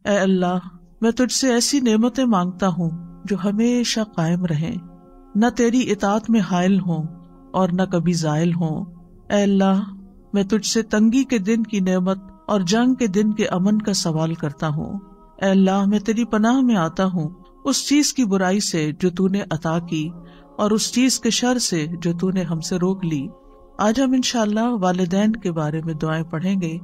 اے اللہ میں تجھ سے ایسی نعمتیں مانگتا ہوں جو ہمیشہ قائم رہیں، نہ تیری اطاعت میں حائل ہوں اور نہ کبھی زائل ہوں۔ اے اللہ میں تجھ سے تنگی کے دن کی نعمت اور جنگ کے دن کے امن کا سوال کرتا ہوں۔ اے اللہ میں تیری پناہ میں آتا ہوں اس چیز کی برائی سے جو تو نے عطا کی اور اس چیز کے شر سے جو تو نے ہم سے روک لی۔ آج ہم انشاءاللہ والدین کے بارے میں دعائیں پڑھیں گے۔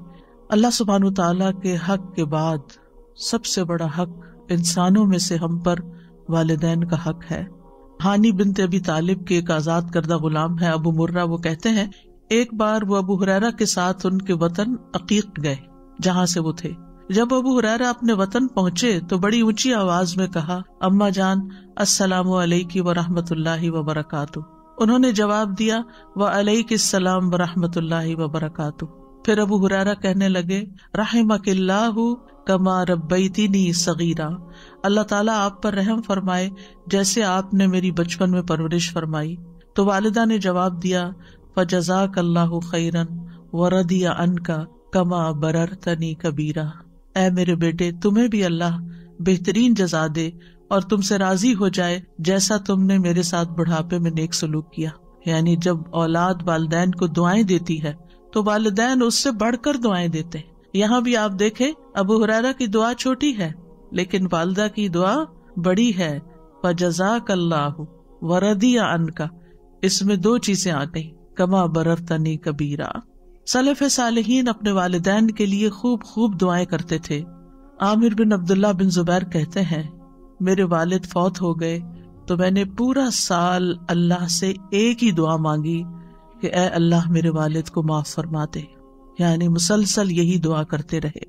اللہ سبحانہ وتعالیٰ کے حق کے بعد سب سے بڑا حق انسانوں میں سے ہم پر والدین کا حق ہے۔ ہانی بنت ابی طالب کے ایک آزاد کردہ غلام ہے ابو مرہ، وہ کہتے ہیں ایک بار وہ ابو ہریرہ کے ساتھ ان کے وطن عقیق گئے جہاں سے وہ تھے۔ جب ابو ہریرہ اپنے وطن پہنچے تو بڑی اونچی آواز میں کہا، اماں جان السلام علیکی ورحمۃ اللہ وبرکاتہ۔ انہوں نے جواب دیا، وعلیک السلام ورحمۃ اللہ وبرکاتہ۔ پھر ابو ہریرہ کہنے لگے، رحمک اللہ کما ربیتنی صغیرا، اللہ تعالیٰ آپ پر رحم فرمائے جیسے آپ نے میری بچپن میں پرورش فرمائی۔ تو والدہ نے جواب دیا، فجزاک اللہ خیرا ورضی عنک کما بررتنی کبیرا، اے میرے بیٹے تمہیں بھی اللہ بہترین جزا دے اور تم سے راضی ہو جائے جیسا تم نے میرے ساتھ بڑھاپے میں نیک سلوک کیا۔ یعنی جب اولاد والدین کو دعائیں دیتی ہے تو والدین اس سے بڑھ کر دعائیں دیتے ہیں۔ یہاں بھی آپ دیکھیں ابو ہریرہ کی دعا چھوٹی ہے لیکن والدہ کی دعا بڑی ہے، فجزاک اللہ ورضی عنک، اس میں دو چیزیں آ گئی، کما بررتنی کبیرا۔ سلف صالحین اپنے والدین کے لیے خوب خوب دعائیں کرتے تھے۔ عامر بن عبداللہ بن زبیر کہتے ہیں، میرے والد فوت ہو گئے تو میں نے پورا سال اللہ سے ایک ہی دعا مانگی کہ اے اللہ میرے والد کو معاف فرما دے، یعنی مسلسل یہی دعا کرتے رہے۔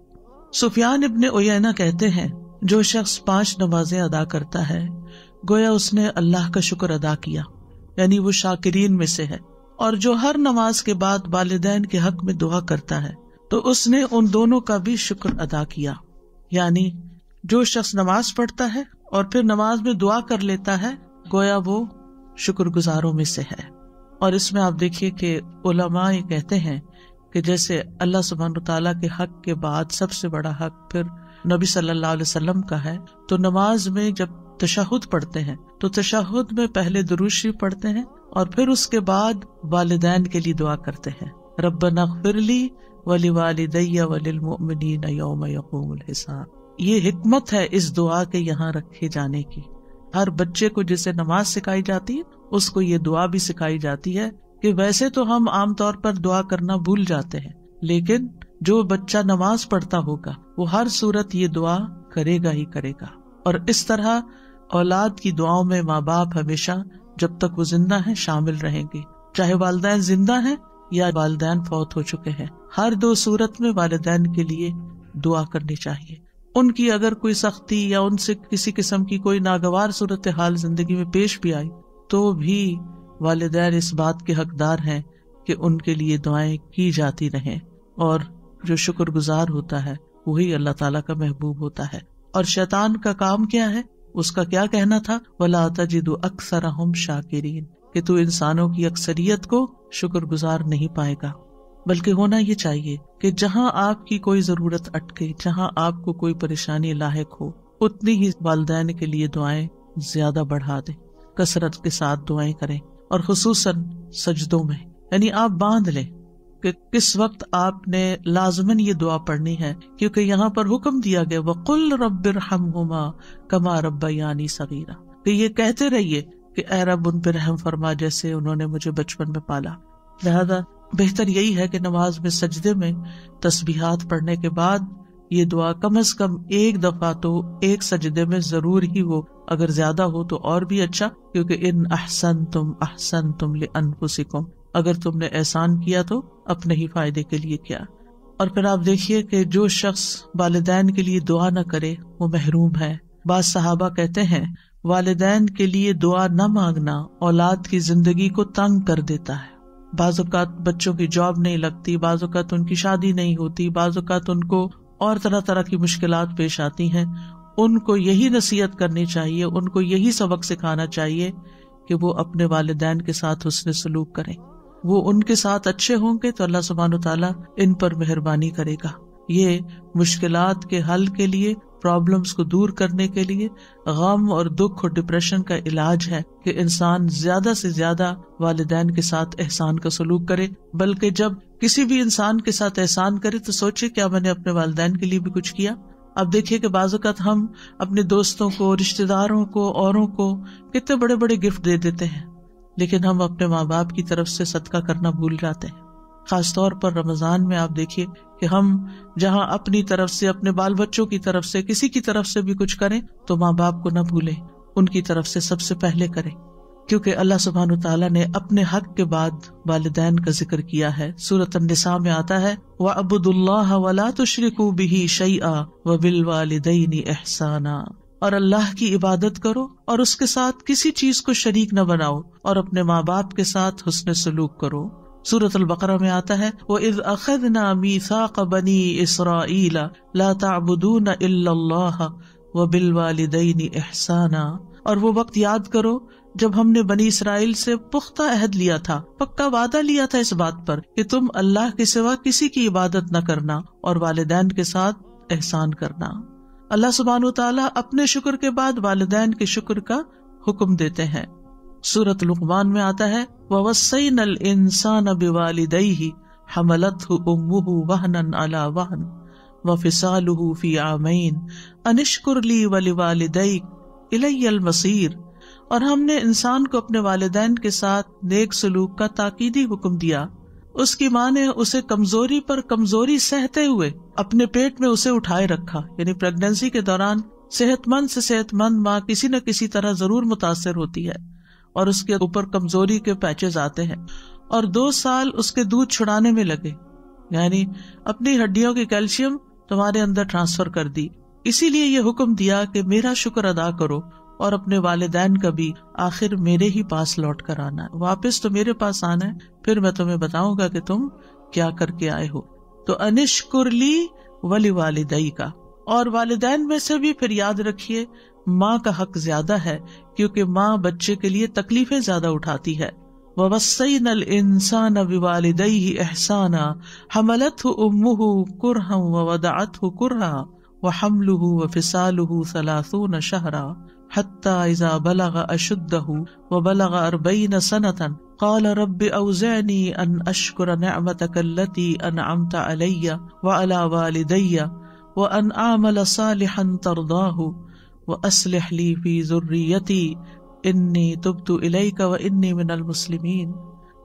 سفیان ابن عیینہ کہتے ہیں، جو شخص 5 نمازیں ادا کرتا ہے گویا اس نے اللہ کا شکر ادا کیا، یعنی وہ شاکرین میں سے ہے، اور جو ہر نماز کے بعد والدین کے حق میں دعا کرتا ہے تو اس نے ان دونوں کا بھی شکر ادا کیا۔ یعنی جو شخص نماز پڑھتا ہے اور پھر نماز میں دعا کر لیتا ہے گویا وہ شکر گزاروں میں سے ہے۔ اور اس میں آپ دیکھیے کہ علماء یہ کہتے ہیں کہ جیسے اللہ سبحانہ تعالیٰ کے حق کے بعد سب سے بڑا حق پھر نبی صلی اللہ علیہ وسلم کا ہے، تو نماز میں جب تشہد پڑھتے ہیں تو تشہد میں پہلے درود شریف پڑھتے ہیں اور پھر اس کے بعد والدین کے لیے دعا کرتے ہیں، ربنا اغفر لی ولوالدی وللمؤمنین یوم یقوم الحساب۔ یہ حکمت ہے اس دعا کے یہاں رکھے جانے کی۔ ہر بچے کو جسے نماز سکھائی جاتی ہے اس کو یہ دعا بھی سکھائی جاتی ہے کہ ویسے تو ہم عام طور پر دعا کرنا بھول جاتے ہیں، لیکن جو بچہ نماز پڑھتا ہوگا وہ ہر صورت یہ دعا کرے گا ہی کرے گا۔ اور اس طرح اولاد کی دعاؤں میں ماں باپ ہمیشہ جب تک وہ زندہ ہیں شامل رہیں گے، چاہے والدین زندہ ہیں یا والدین فوت ہو چکے ہیں، ہر 2 صورت میں والدین کے لیے دعا کرنی چاہیے۔ ان کی اگر کوئی سختی یا ان سے کسی قسم کی کوئی ناگوار صورتحال زندگی میں پیش بھی آئی تو بھی والدین اس بات کے حقدار ہیں کہ ان کے لیے دعائیں کی جاتی رہیں، اور جو شکر گزار ہوتا ہے وہی اللہ تعالیٰ کا محبوب ہوتا ہے۔ اور شیطان کا کام کیا ہے؟ اس کا کیا کہنا تھا، وَلَا تَجِدُ أَكْثَرَهُمْ شَاكِرِينَ، کہ تو انسانوں کی اکثریت کو شکر گزار نہیں پائے گا۔ بلکہ ہونا یہ چاہیے کہ جہاں آپ کی کوئی ضرورت اٹکے، جہاں آپ کو کوئی پریشانی لاحق ہو، اتنی ہی والدین کے لیے دعائیں زیادہ بڑھا دیں، کثرت کے ساتھ دعائیں کریں، اور خصوصاً سجدوں میں، یعنی آپ باندھ لیں کہ کس وقت آپ نے لازماً یہ دعا پڑھنی ہے، کیونکہ یہاں پر حکم دیا گیا وَقُلْ رَبِّ ارْحَمْهُمَا كَمَا رَبَّيَانِي صَغِيرًا، کہ یہ کہتے رہیے کہ اے رب ان پہ رحم فرما جیسے انہوں نے مجھے بچپن میں پالا۔ لہذا بہتر یہی ہے کہ نماز میں سجدے میں تسبیحات پڑھنے کے بعد یہ دعا کم از کم ایک دفعہ تو ایک سجدے میں ضرور ہی ہو، اگر زیادہ ہو تو اور بھی اچھا، کیونکہ ان احسنتم احسنتم لانفسکم، اگر تم نے احسان کیا تو اپنے ہی فائدے کے لیے کیا۔ اور پھر آپ دیکھیے کہ جو شخص والدین کے لیے دعا نہ کرے وہ محروم ہے۔ بعض صحابہ کہتے ہیں والدین کے لیے دعا نہ مانگنا اولاد کی زندگی کو تنگ کر دیتا ہے۔ بعض اوقات بچوں کی جاب نہیں لگتی، بعض اوقات ان کی شادی نہیں ہوتی، بعض اوقات ان کو اور طرح طرح کی مشکلات پیش آتی ہیں۔ ان کو یہی نصیحت کرنی چاہیے، ان کو یہی سبق سکھانا چاہیے کہ وہ اپنے والدین کے ساتھ حسن سلوک کریں۔ وہ ان کے ساتھ اچھے ہوں گے تو اللہ سبحانہ وتعالیٰ ان پر مہربانی کرے گا۔ یہ مشکلات کے حل کے لیے، پرابلمز کو دور کرنے کے لیے، غم اور دکھ اور ڈپریشن کا علاج ہے کہ انسان زیادہ سے زیادہ والدین کے ساتھ احسان کا سلوک کرے، بلکہ جب کسی بھی انسان کے ساتھ احسان کرے تو سوچے کیا میں نے اپنے والدین کے لیے بھی کچھ کیا۔ اب دیکھیے کہ بعض اوقات ہم اپنے دوستوں کو، رشتہ داروں کو، اوروں کو کتنے بڑے بڑے گفٹ دے دیتے ہیں، لیکن ہم اپنے ماں باپ کی طرف سے صدقہ کرنا بھول جاتے ہیں۔ خاص طور پر رمضان میں آپ دیکھیے کہ ہم جہاں اپنی طرف سے، اپنے بال بچوں کی طرف سے، کسی کی طرف سے بھی کچھ کریں تو ماں باپ کو نہ بھولیں، ان کی طرف سے سب سے پہلے کریں، کیونکہ اللہ سبحانہ وتعالیٰ نے اپنے حق کے بعد والدین کا ذکر کیا ہے۔ سورۃ النساء میں آتا ہے وَاعْبُدُوا اللَّهَ وَلَا تُشْرِكُوا بِهِ شَيْئًا وَبِالْوَالِدَيْنِ إِحْسَانًا، اور اللہ کی عبادت کرو اور اس کے ساتھ کسی چیز کو شریک نہ بناؤ، اور اپنے ماں باپ کے ساتھ حسن سلوک کرو۔ سورۃ البقرہ میں آتا ہے وَإِذْ أَخَذْنَا مِيثَاقَ بَنِي إِسْرَائِيلَ لَا تَعْبُدُونَ إِلَّا اللَّهَ وَبِالْوَالِدَيْنِ إِحْسَانًا، اور وہ وقت یاد کرو جب ہم نے بنی اسرائیل سے پختہ عہد لیا تھا، پکا وعدہ لیا تھا اس بات پر کہ تم اللہ کے سوا کسی کی عبادت نہ کرنا اور والدین کے ساتھ احسان کرنا۔ اللہ سبحانہ وتعالیٰ اپنے شکر کے بعد والدین کے شکر کا حکم دیتے ہیں۔ سورۃ لقمان میں آتا ہے وَوَصَّيْنَا الْإِنسَانَ بِوَالِدَيْهِ حَمَلَتْهُ أُمُّهُ وَهْنًا عَلَى وَهْنٍ وَفِصَالُهُ فِي عَامَيْنِ أَنِ اشْكُرْ لِي وَلِوَالِدَيْكَ إِلَيَّ الْمَصِيرُ، اور ہم نے انسان کو اپنے والدین کے ساتھ نیک سلوک کا تاکیدی حکم دیا۔ اس کی ماں نے اسے کمزوری پر کمزوری سہتے ہوئے اپنے پیٹ میں اسے اٹھائے رکھا، یعنی پریگنینسی کے دوران صحت مند سے صحت مند ماں کسی نہ کسی طرح ضرور متاثر ہوتی ہے اور اس کے اوپر کمزوری کے پیچز آتے ہیں، اور 2 سال اس کے دودھ چھڑانے میں لگے، یعنی اپنی ہڈیوں کی کیلشیم تمہارے اندر ٹرانسفر کر دی۔ اسی لیے یہ حکم دیا کہ میرا شکر ادا کرو اور اپنے والدین کا بھی، آخر میرے ہی پاس لوٹ کر آنا ہے، واپس تو میرے پاس آنا ہے، پھر میں تمہیں بتاؤں گا کہ تم کیا کر کے آئے ہو۔ تو انشکر لی ولیوالدیک، اور والدین میں سے بھی پھر یاد رکھیے ماں کا حق زیادہ ہے، کیونکہ ماں بچے کے لیے تکلیفیں زیادہ اٹھاتی ہے۔ وَوَصَّيْنَا الْإِنسَانَ بِوَالِدَيْهِ إِحْسَانًا حَمَلَتْهُ أُمُّهُ كُرْهًا وَوَضَعَتْهُ كُرْهًا وَحَمْلُهُ وَفِصَالُهُ 30 شهرا حتى إذا بلغ أشده وبلغ 40 سنة قال رب أوزعني أن أشكر نعمتك التي أنعمت علي وعلى والدي وأن أعمل صالحا ترضاه وأصلح لي في ذريتي إني تبت إليك وإني من المسلمين۔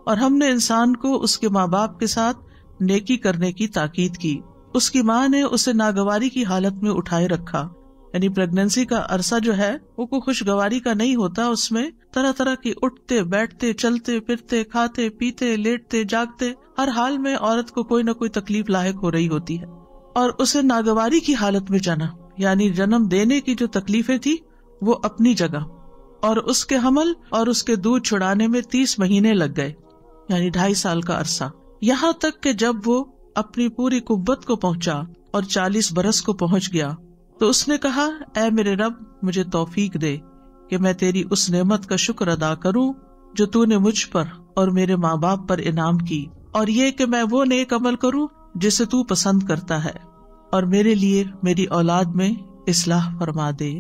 اور ہم نے انسان کو اس کے ماں باپ کے ساتھ نیکی کرنے کی تاکید کی۔ اس کی ماں نے اسے ناگواری کی حالت میں اٹھائے رکھا، یعنی پریگنینسی کا عرصہ جو ہے وہ کوئی خوشگواری کا نہیں ہوتا، اس میں طرح طرح کی اٹھتے بیٹھتے چلتے پھرتے کھاتے پیتے لیٹتے جاگتے ہر حال میں عورت کو کوئی نہ کوئی تکلیف لاحق ہو رہی ہوتی ہے، اور اسے ناگواری کی حالت میں جانا، یعنی جنم دینے کی جو تکلیفیں تھی وہ اپنی جگہ، اور اس کے حمل اور اس کے دودھ چھڑانے میں 30 مہینے لگ گئے، یعنی 2.5 سال کا عرصہ، یہاں تک کہ جب وہ اپنی پوری قوت کو پہنچا اور 40 برس کو پہنچ گیا تو اس نے کہا اے میرے رب مجھے توفیق دے کہ میں تیری اس نعمت کا شکر ادا کروں جو تو نے مجھ پر اور میرے ماں باپ پر انعام کی، اور یہ کہ میں وہ نیک عمل کروں جسے تو پسند کرتا ہے، اور میرے لیے میری اولاد میں اصلاح فرما دے،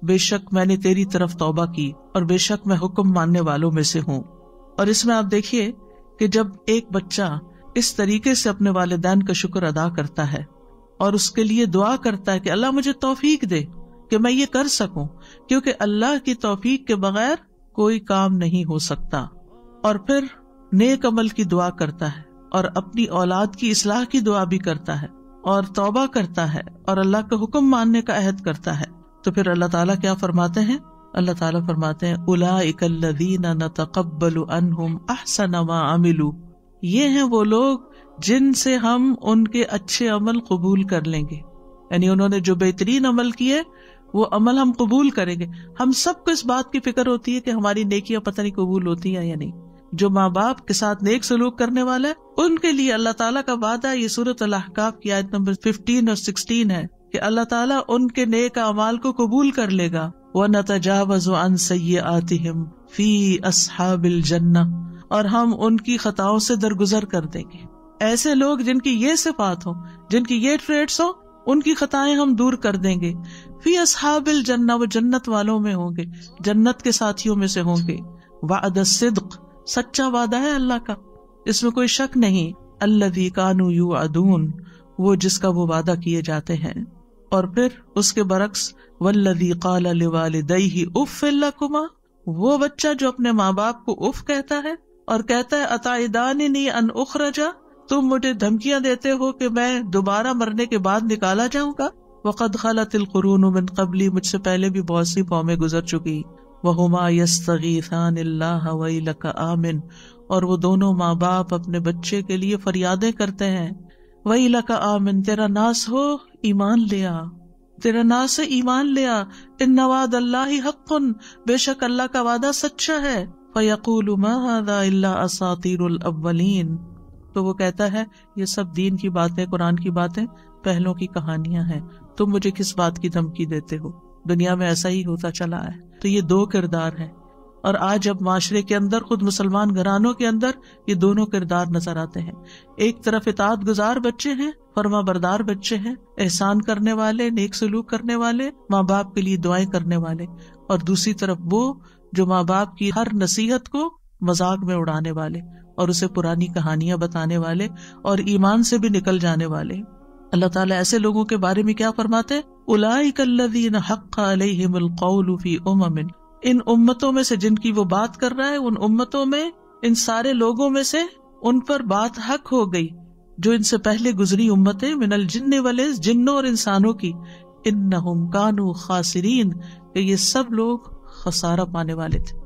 بے شک میں نے تیری طرف توبہ کی اور بے شک میں حکم ماننے والوں میں سے ہوں۔ اور اس میں آپ دیکھیے کہ جب ایک بچہ اس طریقے سے اپنے والدین کا شکر ادا کرتا ہے اور اس کے لیے دعا کرتا ہے کہ اللہ مجھے توفیق دے کہ میں یہ کر سکوں، کیونکہ اللہ کی توفیق کے بغیر کوئی کام نہیں ہو سکتا، اور پھر نیک عمل کی دعا کرتا ہے اور اپنی اولاد کی اصلاح کی دعا بھی کرتا ہے اور توبہ کرتا ہے اور اللہ کا حکم ماننے کا عہد کرتا ہے، تو پھر اللہ تعالیٰ کیا فرماتے ہیں؟ اللہ تعالیٰ فرماتے ہیں اولئک الذین نتقبل عنہم احسن ما عملوا، یہ ہیں وہ لوگ جن سے ہم ان کے اچھے عمل قبول کر لیں گے، یعنی انہوں نے جو بہترین عمل کیے وہ عمل ہم قبول کریں گے۔ ہم سب کو اس بات کی فکر ہوتی ہے کہ ہماری نیکیاں پتہ نہیں قبول ہوتی ہیں یا نہیں۔ جو ماں باپ کے ساتھ نیک سلوک کرنے والا ہے ان کے لیے اللہ تعالیٰ کا وعدہ، یہ سورۃ الاحقاف کی آیت نمبر 15 اور 16 ہے کہ اللہ تعالیٰ ان کے نیک اعمال کو قبول کر لے گا۔ وَنَتَجَاوَزُ عَنْ سَيِّئَاتِهِمْ فِي أَصْحَابِ الْجَنَّةِ، اور ہم ان کی خطاؤں سے درگزر کر دیں گے۔ ایسے لوگ جن کی یہ صفات ہوں، جن کی یہ ٹریٹس ہو ان کی خطائیں ہم دور کر دیں گے. فی اصحاب الجنہ، وہ جنت والوں میں ہوں گے، جنت کے ساتھیوں میں سے ہوں گے. وعد الصدق، سچا وعدہ ہے اللہ کا، اس میں کوئی شک نہیں. الذی کانوا یوعدون، وہ جس کا وہ وعدہ کیے جاتے ہیں. اور پھر اس کے برعکس والذی قال لوالدیہ اف لکما، وہ بچہ جو اپنے ماں باپ کو اف کہتا ہے اور کہتا ہے اتعداننی ان اخرج، تم مجھے دھمکیاں دیتے ہو کہ میں دوبارہ مرنے کے بعد نکالا جاؤں گا. وقد خلت القرون من قبلی، مجھ سے پہلے بھی بہت سی قومیں گزر چکی. وہما یستغیثان اللہ ویلک آمن، اور وہ دونوں ماں باپ اپنے بچے کے لیے فریادیں کرتے ہیں. ویلک آمن، تیرا ناس ہو ایمان لیا، تیرا ناس ہے ایمان لیا. ان وعد اللہ حق، بے شک اللہ کا وعدہ سچا ہے. فیقول ما ھذا الا اساطیر الاولین، تو وہ کہتا ہے یہ سب دین کی باتیں، قرآن کی باتیں، پہلوں کی کہانیاں ہیں، تم مجھے کس بات کی دھمکی دیتے ہو؟ دنیا میں ایسا ہی ہوتا چلا ہے. تو یہ دو کردار ہیں، اور آج جب معاشرے کے اندر، خود مسلمان گھرانوں کے اندر یہ دونوں کردار نظر آتے ہیں. ایک طرف اطاعت گزار بچے ہیں، فرما بردار بچے ہیں، احسان کرنے والے، نیک سلوک کرنے والے، ماں باپ کے لیے دعائیں کرنے والے، اور دوسری طرف وہ جو ماں باپ کی ہر نصیحت کو مذاق میں اڑانے والے اور اسے پرانی کہانیاں بتانے والے اور ایمان سے بھی نکل جانے والے. اللہ تعالیٰ ایسے لوگوں کے بارے میں کیا فرماتے؟ اولئک الذین حق علیہم القول فی امم، ان امتوں میں سے جن کی وہ بات کر رہا ہے، ان امتوں میں، ان سارے لوگوں میں سے ان پر بات حق ہو گئی جو ان سے پہلے گزری امتیں، من الجن والانس، جنوں اور انسانوں کی. انہم کانوا خاسرین، کہ یہ سب لوگ خسارہ پانے والے تھے.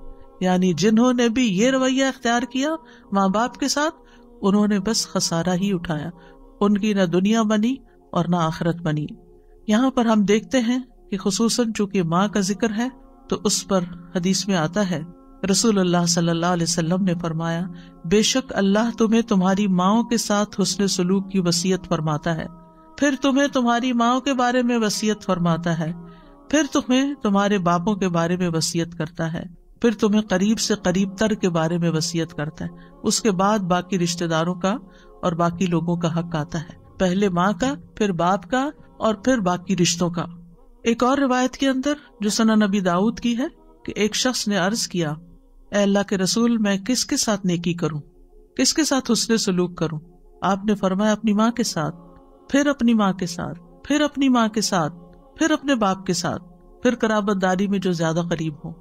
یعنی جنہوں نے بھی یہ رویہ اختیار کیا ماں باپ کے ساتھ، انہوں نے بس خسارہ ہی اٹھایا، ان کی نہ دنیا بنی اور نہ آخرت بنی. یہاں پر ہم دیکھتے ہیں کہ خصوصاً چونکہ ماں کا ذکر ہے تو اس پر حدیث میں آتا ہے، رسول اللہ صلی اللہ علیہ وسلم نے فرمایا، بے شک اللہ تمہیں تمہاری ماؤں کے ساتھ حسن سلوک کی وصیت فرماتا ہے، پھر تمہیں تمہاری ماؤں کے بارے میں وصیت فرماتا ہے، پھر تمہیں تمہارے باپوں کے بارے میں وصیت کرتا ہے، پھر تمہیں قریب سے قریب تر کے بارے میں وصیت کرتا ہے. اس کے بعد باقی رشتہ داروں کا اور باقی لوگوں کا حق آتا ہے، پہلے ماں کا، پھر باپ کا، اور پھر باقی رشتوں کا. ایک اور روایت کے اندر جو سنن نبی داؤد کی ہے کہ ایک شخص نے عرض کیا، اے اللہ کے رسول، میں کس کے ساتھ نیکی کروں، کس کے ساتھ حسن سلوک کروں؟ آپ نے فرمایا اپنی ماں کے ساتھ، پھر اپنی ماں کے ساتھ، پھر اپنی ماں کے ساتھ، پھر اپنے باپ کے ساتھ، پھر قرابت داری میں جو زیادہ قریب ہو.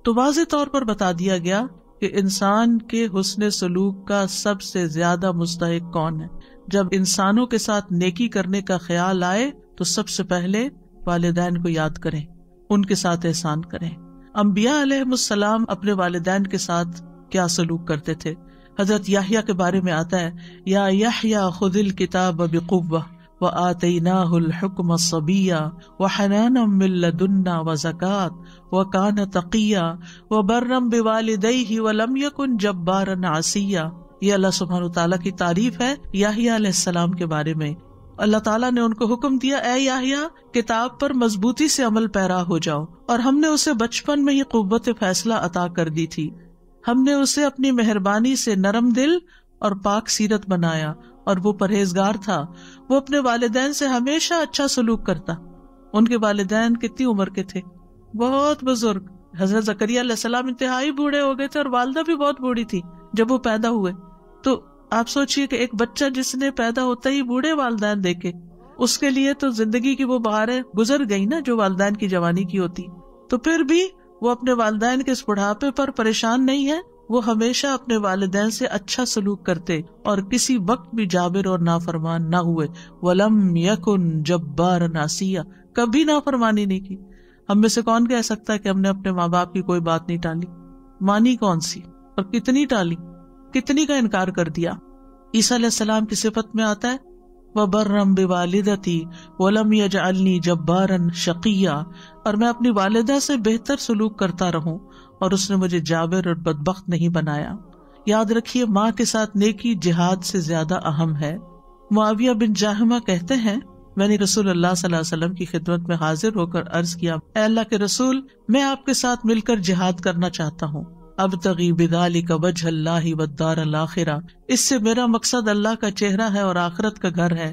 تو واضح طور پر بتا دیا گیا کہ انسان کے حسن سلوک کا سب سے زیادہ مستحق کون ہے. جب انسانوں کے ساتھ نیکی کرنے کا خیال آئے تو سب سے پہلے والدین کو یاد کریں، ان کے ساتھ احسان کریں. انبیاء علیہم السلام اپنے والدین کے ساتھ کیا سلوک کرتے تھے؟ حضرت یحییٰ کے بارے میں آتا ہے، یا یحییٰ خذ الکتاب بقوہ وآتیناہ الحکم صبیا وحنانا من لدنا وزکاۃ وکان تقیا وبرا بوالدیہ ولم یکن جبارا عصیا. یہ اللہ سبحانہ وتعالیٰ کی تعریف ہے یحییٰ علیہ السلام کے بارے میں. اللہ تعالیٰ نے ان کو حکم دیا، اے یحییٰ، کتاب پر مضبوطی سے عمل پیرا ہو جاؤ، اور ہم نے اسے بچپن میں ہی قوت فیصلہ عطا کر دی تھی. ہم نے اسے اپنی مہربانی سے نرم دل اور پاک سیرت بنایا، اور وہ پرہیزگار تھا. وہ اپنے والدین سے ہمیشہ اچھا سلوک کرتا. ان کے والدین کتنی عمر کے تھے؟ بہت بزرگ. حضرت زکریا علیہ السلام انتہائی بوڑھے ہو گئے تھے، اور والدہ بھی بہت بوڑھی تھی جب وہ پیدا ہوئے. تو آپ سوچئے کہ ایک بچہ جس نے پیدا ہوتا ہی بوڑھے والدین دیکھے، اس کے لیے تو زندگی کی وہ بہاریں گزر گئی نا جو والدین کی جوانی کی ہوتی. تو پھر بھی وہ اپنے والدین کے اس بڑھاپے پر پریشان نہیں ہے، وہ ہمیشہ اپنے والدین سے اچھا سلوک کرتے اور کسی وقت بھی جابر اور نافرمان نہ ہوئے. وَلَمْ يَكُنْ جَبَّارًا عَصِيًّا، کبھی نافرمانی نہیں کی. ہم میں سے کون کہہ سکتا ہے کہ ہم نے اپنے ماں باپ کی کوئی بات نہیں ٹالی؟ مانی کون سی اور کتنی ٹالی، کتنی کا انکار کر دیا. عیسیٰ علیہ السلام کی صفت میں آتا ہے وَبَرًّا بِوَالِدَتِي وَلَمْ يَجْعَلْنِي جَبَّارًا شَقِيًّا، اور میں اپنی والدہ سے بہتر سلوک کرتا رہوں اور اس نے مجھے جابر اور بدبخت نہیں بنایا. یاد رکھیے ماں کے ساتھ نیکی جہاد سے زیادہ اہم ہے. معاویہ بن جاہمہ کہتے ہیں، میں نے رسول اللہ صلی اللہ علیہ وسلم کی خدمت میں حاضر ہو کر عرض کیا، اے اللہ کے رسول، میں آپ کے ساتھ مل کر جہاد کرنا چاہتا ہوں. ابتغی بذالک وجہ اللہ والدار الآخرہ، اس سے میرا مقصد اللہ کا چہرہ ہے اور آخرت کا گھر ہے.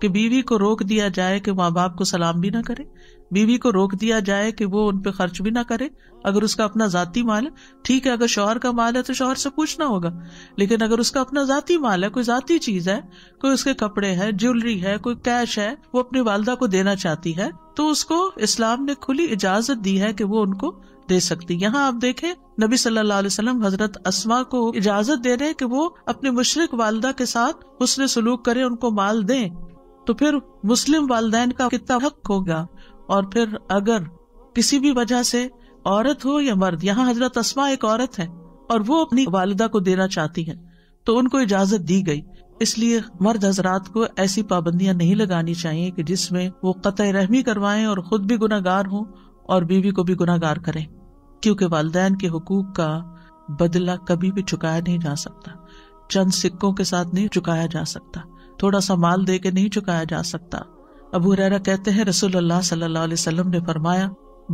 کہ بیوی کو روک دیا جائے کہ ماں باپ کو سلام بھی نہ کرے، بیوی کو روک دیا جائے کہ وہ ان پہ خرچ بھی نہ کرے اگر اس کا اپنا ذاتی مال ہے. ٹھیک ہے، اگر شوہر کا مال ہے تو شوہر سے پوچھنا ہوگا، لیکن اگر اس کا اپنا ذاتی مال ہے، کوئی ذاتی چیز ہے، کوئی اس کے کپڑے ہے، جیولری ہے، کوئی کیش ہے، وہ اپنی والدہ کو دینا چاہتی ہے تو اس کو اسلام نے کھلی اجازت دی ہے کہ وہ ان کو دے سکتی. یہاں آپ دیکھیں نبی صلی اللہ علیہ وسلم حضرت اسما کو اجازت دے رہے کہ وہ اپنے مشرک والدہ کے ساتھ حسن سلوک کرے، ان کو مال دیں. تو پھر مسلم والدین کا کتنا حق ہوگا. اور پھر اگر کسی بھی وجہ سے عورت ہو یا مرد، یہاں حضرت اسما ایک عورت ہے اور وہ اپنی والدہ کو دینا چاہتی ہیں تو ان کو اجازت دی گئی. اس لیے مرد حضرات کو ایسی پابندیاں نہیں لگانی چاہیے کہ جس میں وہ قطع رحمی کروائیں اور خود بھی گناہ گار ہوں اور بیوی کو بھی گناہ گار کریں، کیونکہ والدین کے حقوق کا بدلہ کبھی بھی چکایا نہیں جا سکتا. چند سکوں کے ساتھ نہیں چکایا جا سکتا، تھوڑا سا مال دے کے نہیں چکایا جا سکتا. ابو ہریرہ کہتے ہیں رسول اللہ صلی اللہ علیہ وسلم نے فرمایا،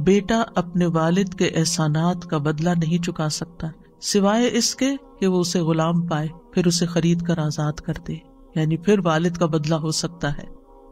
بیٹا اپنے والد کے احسانات کا بدلہ نہیں چکا سکتا سوائے اس کے کہ وہ اسے غلام پائے، پھر اسے خرید کر آزاد کر دے. یعنی پھر والد کا بدلہ ہو سکتا ہے.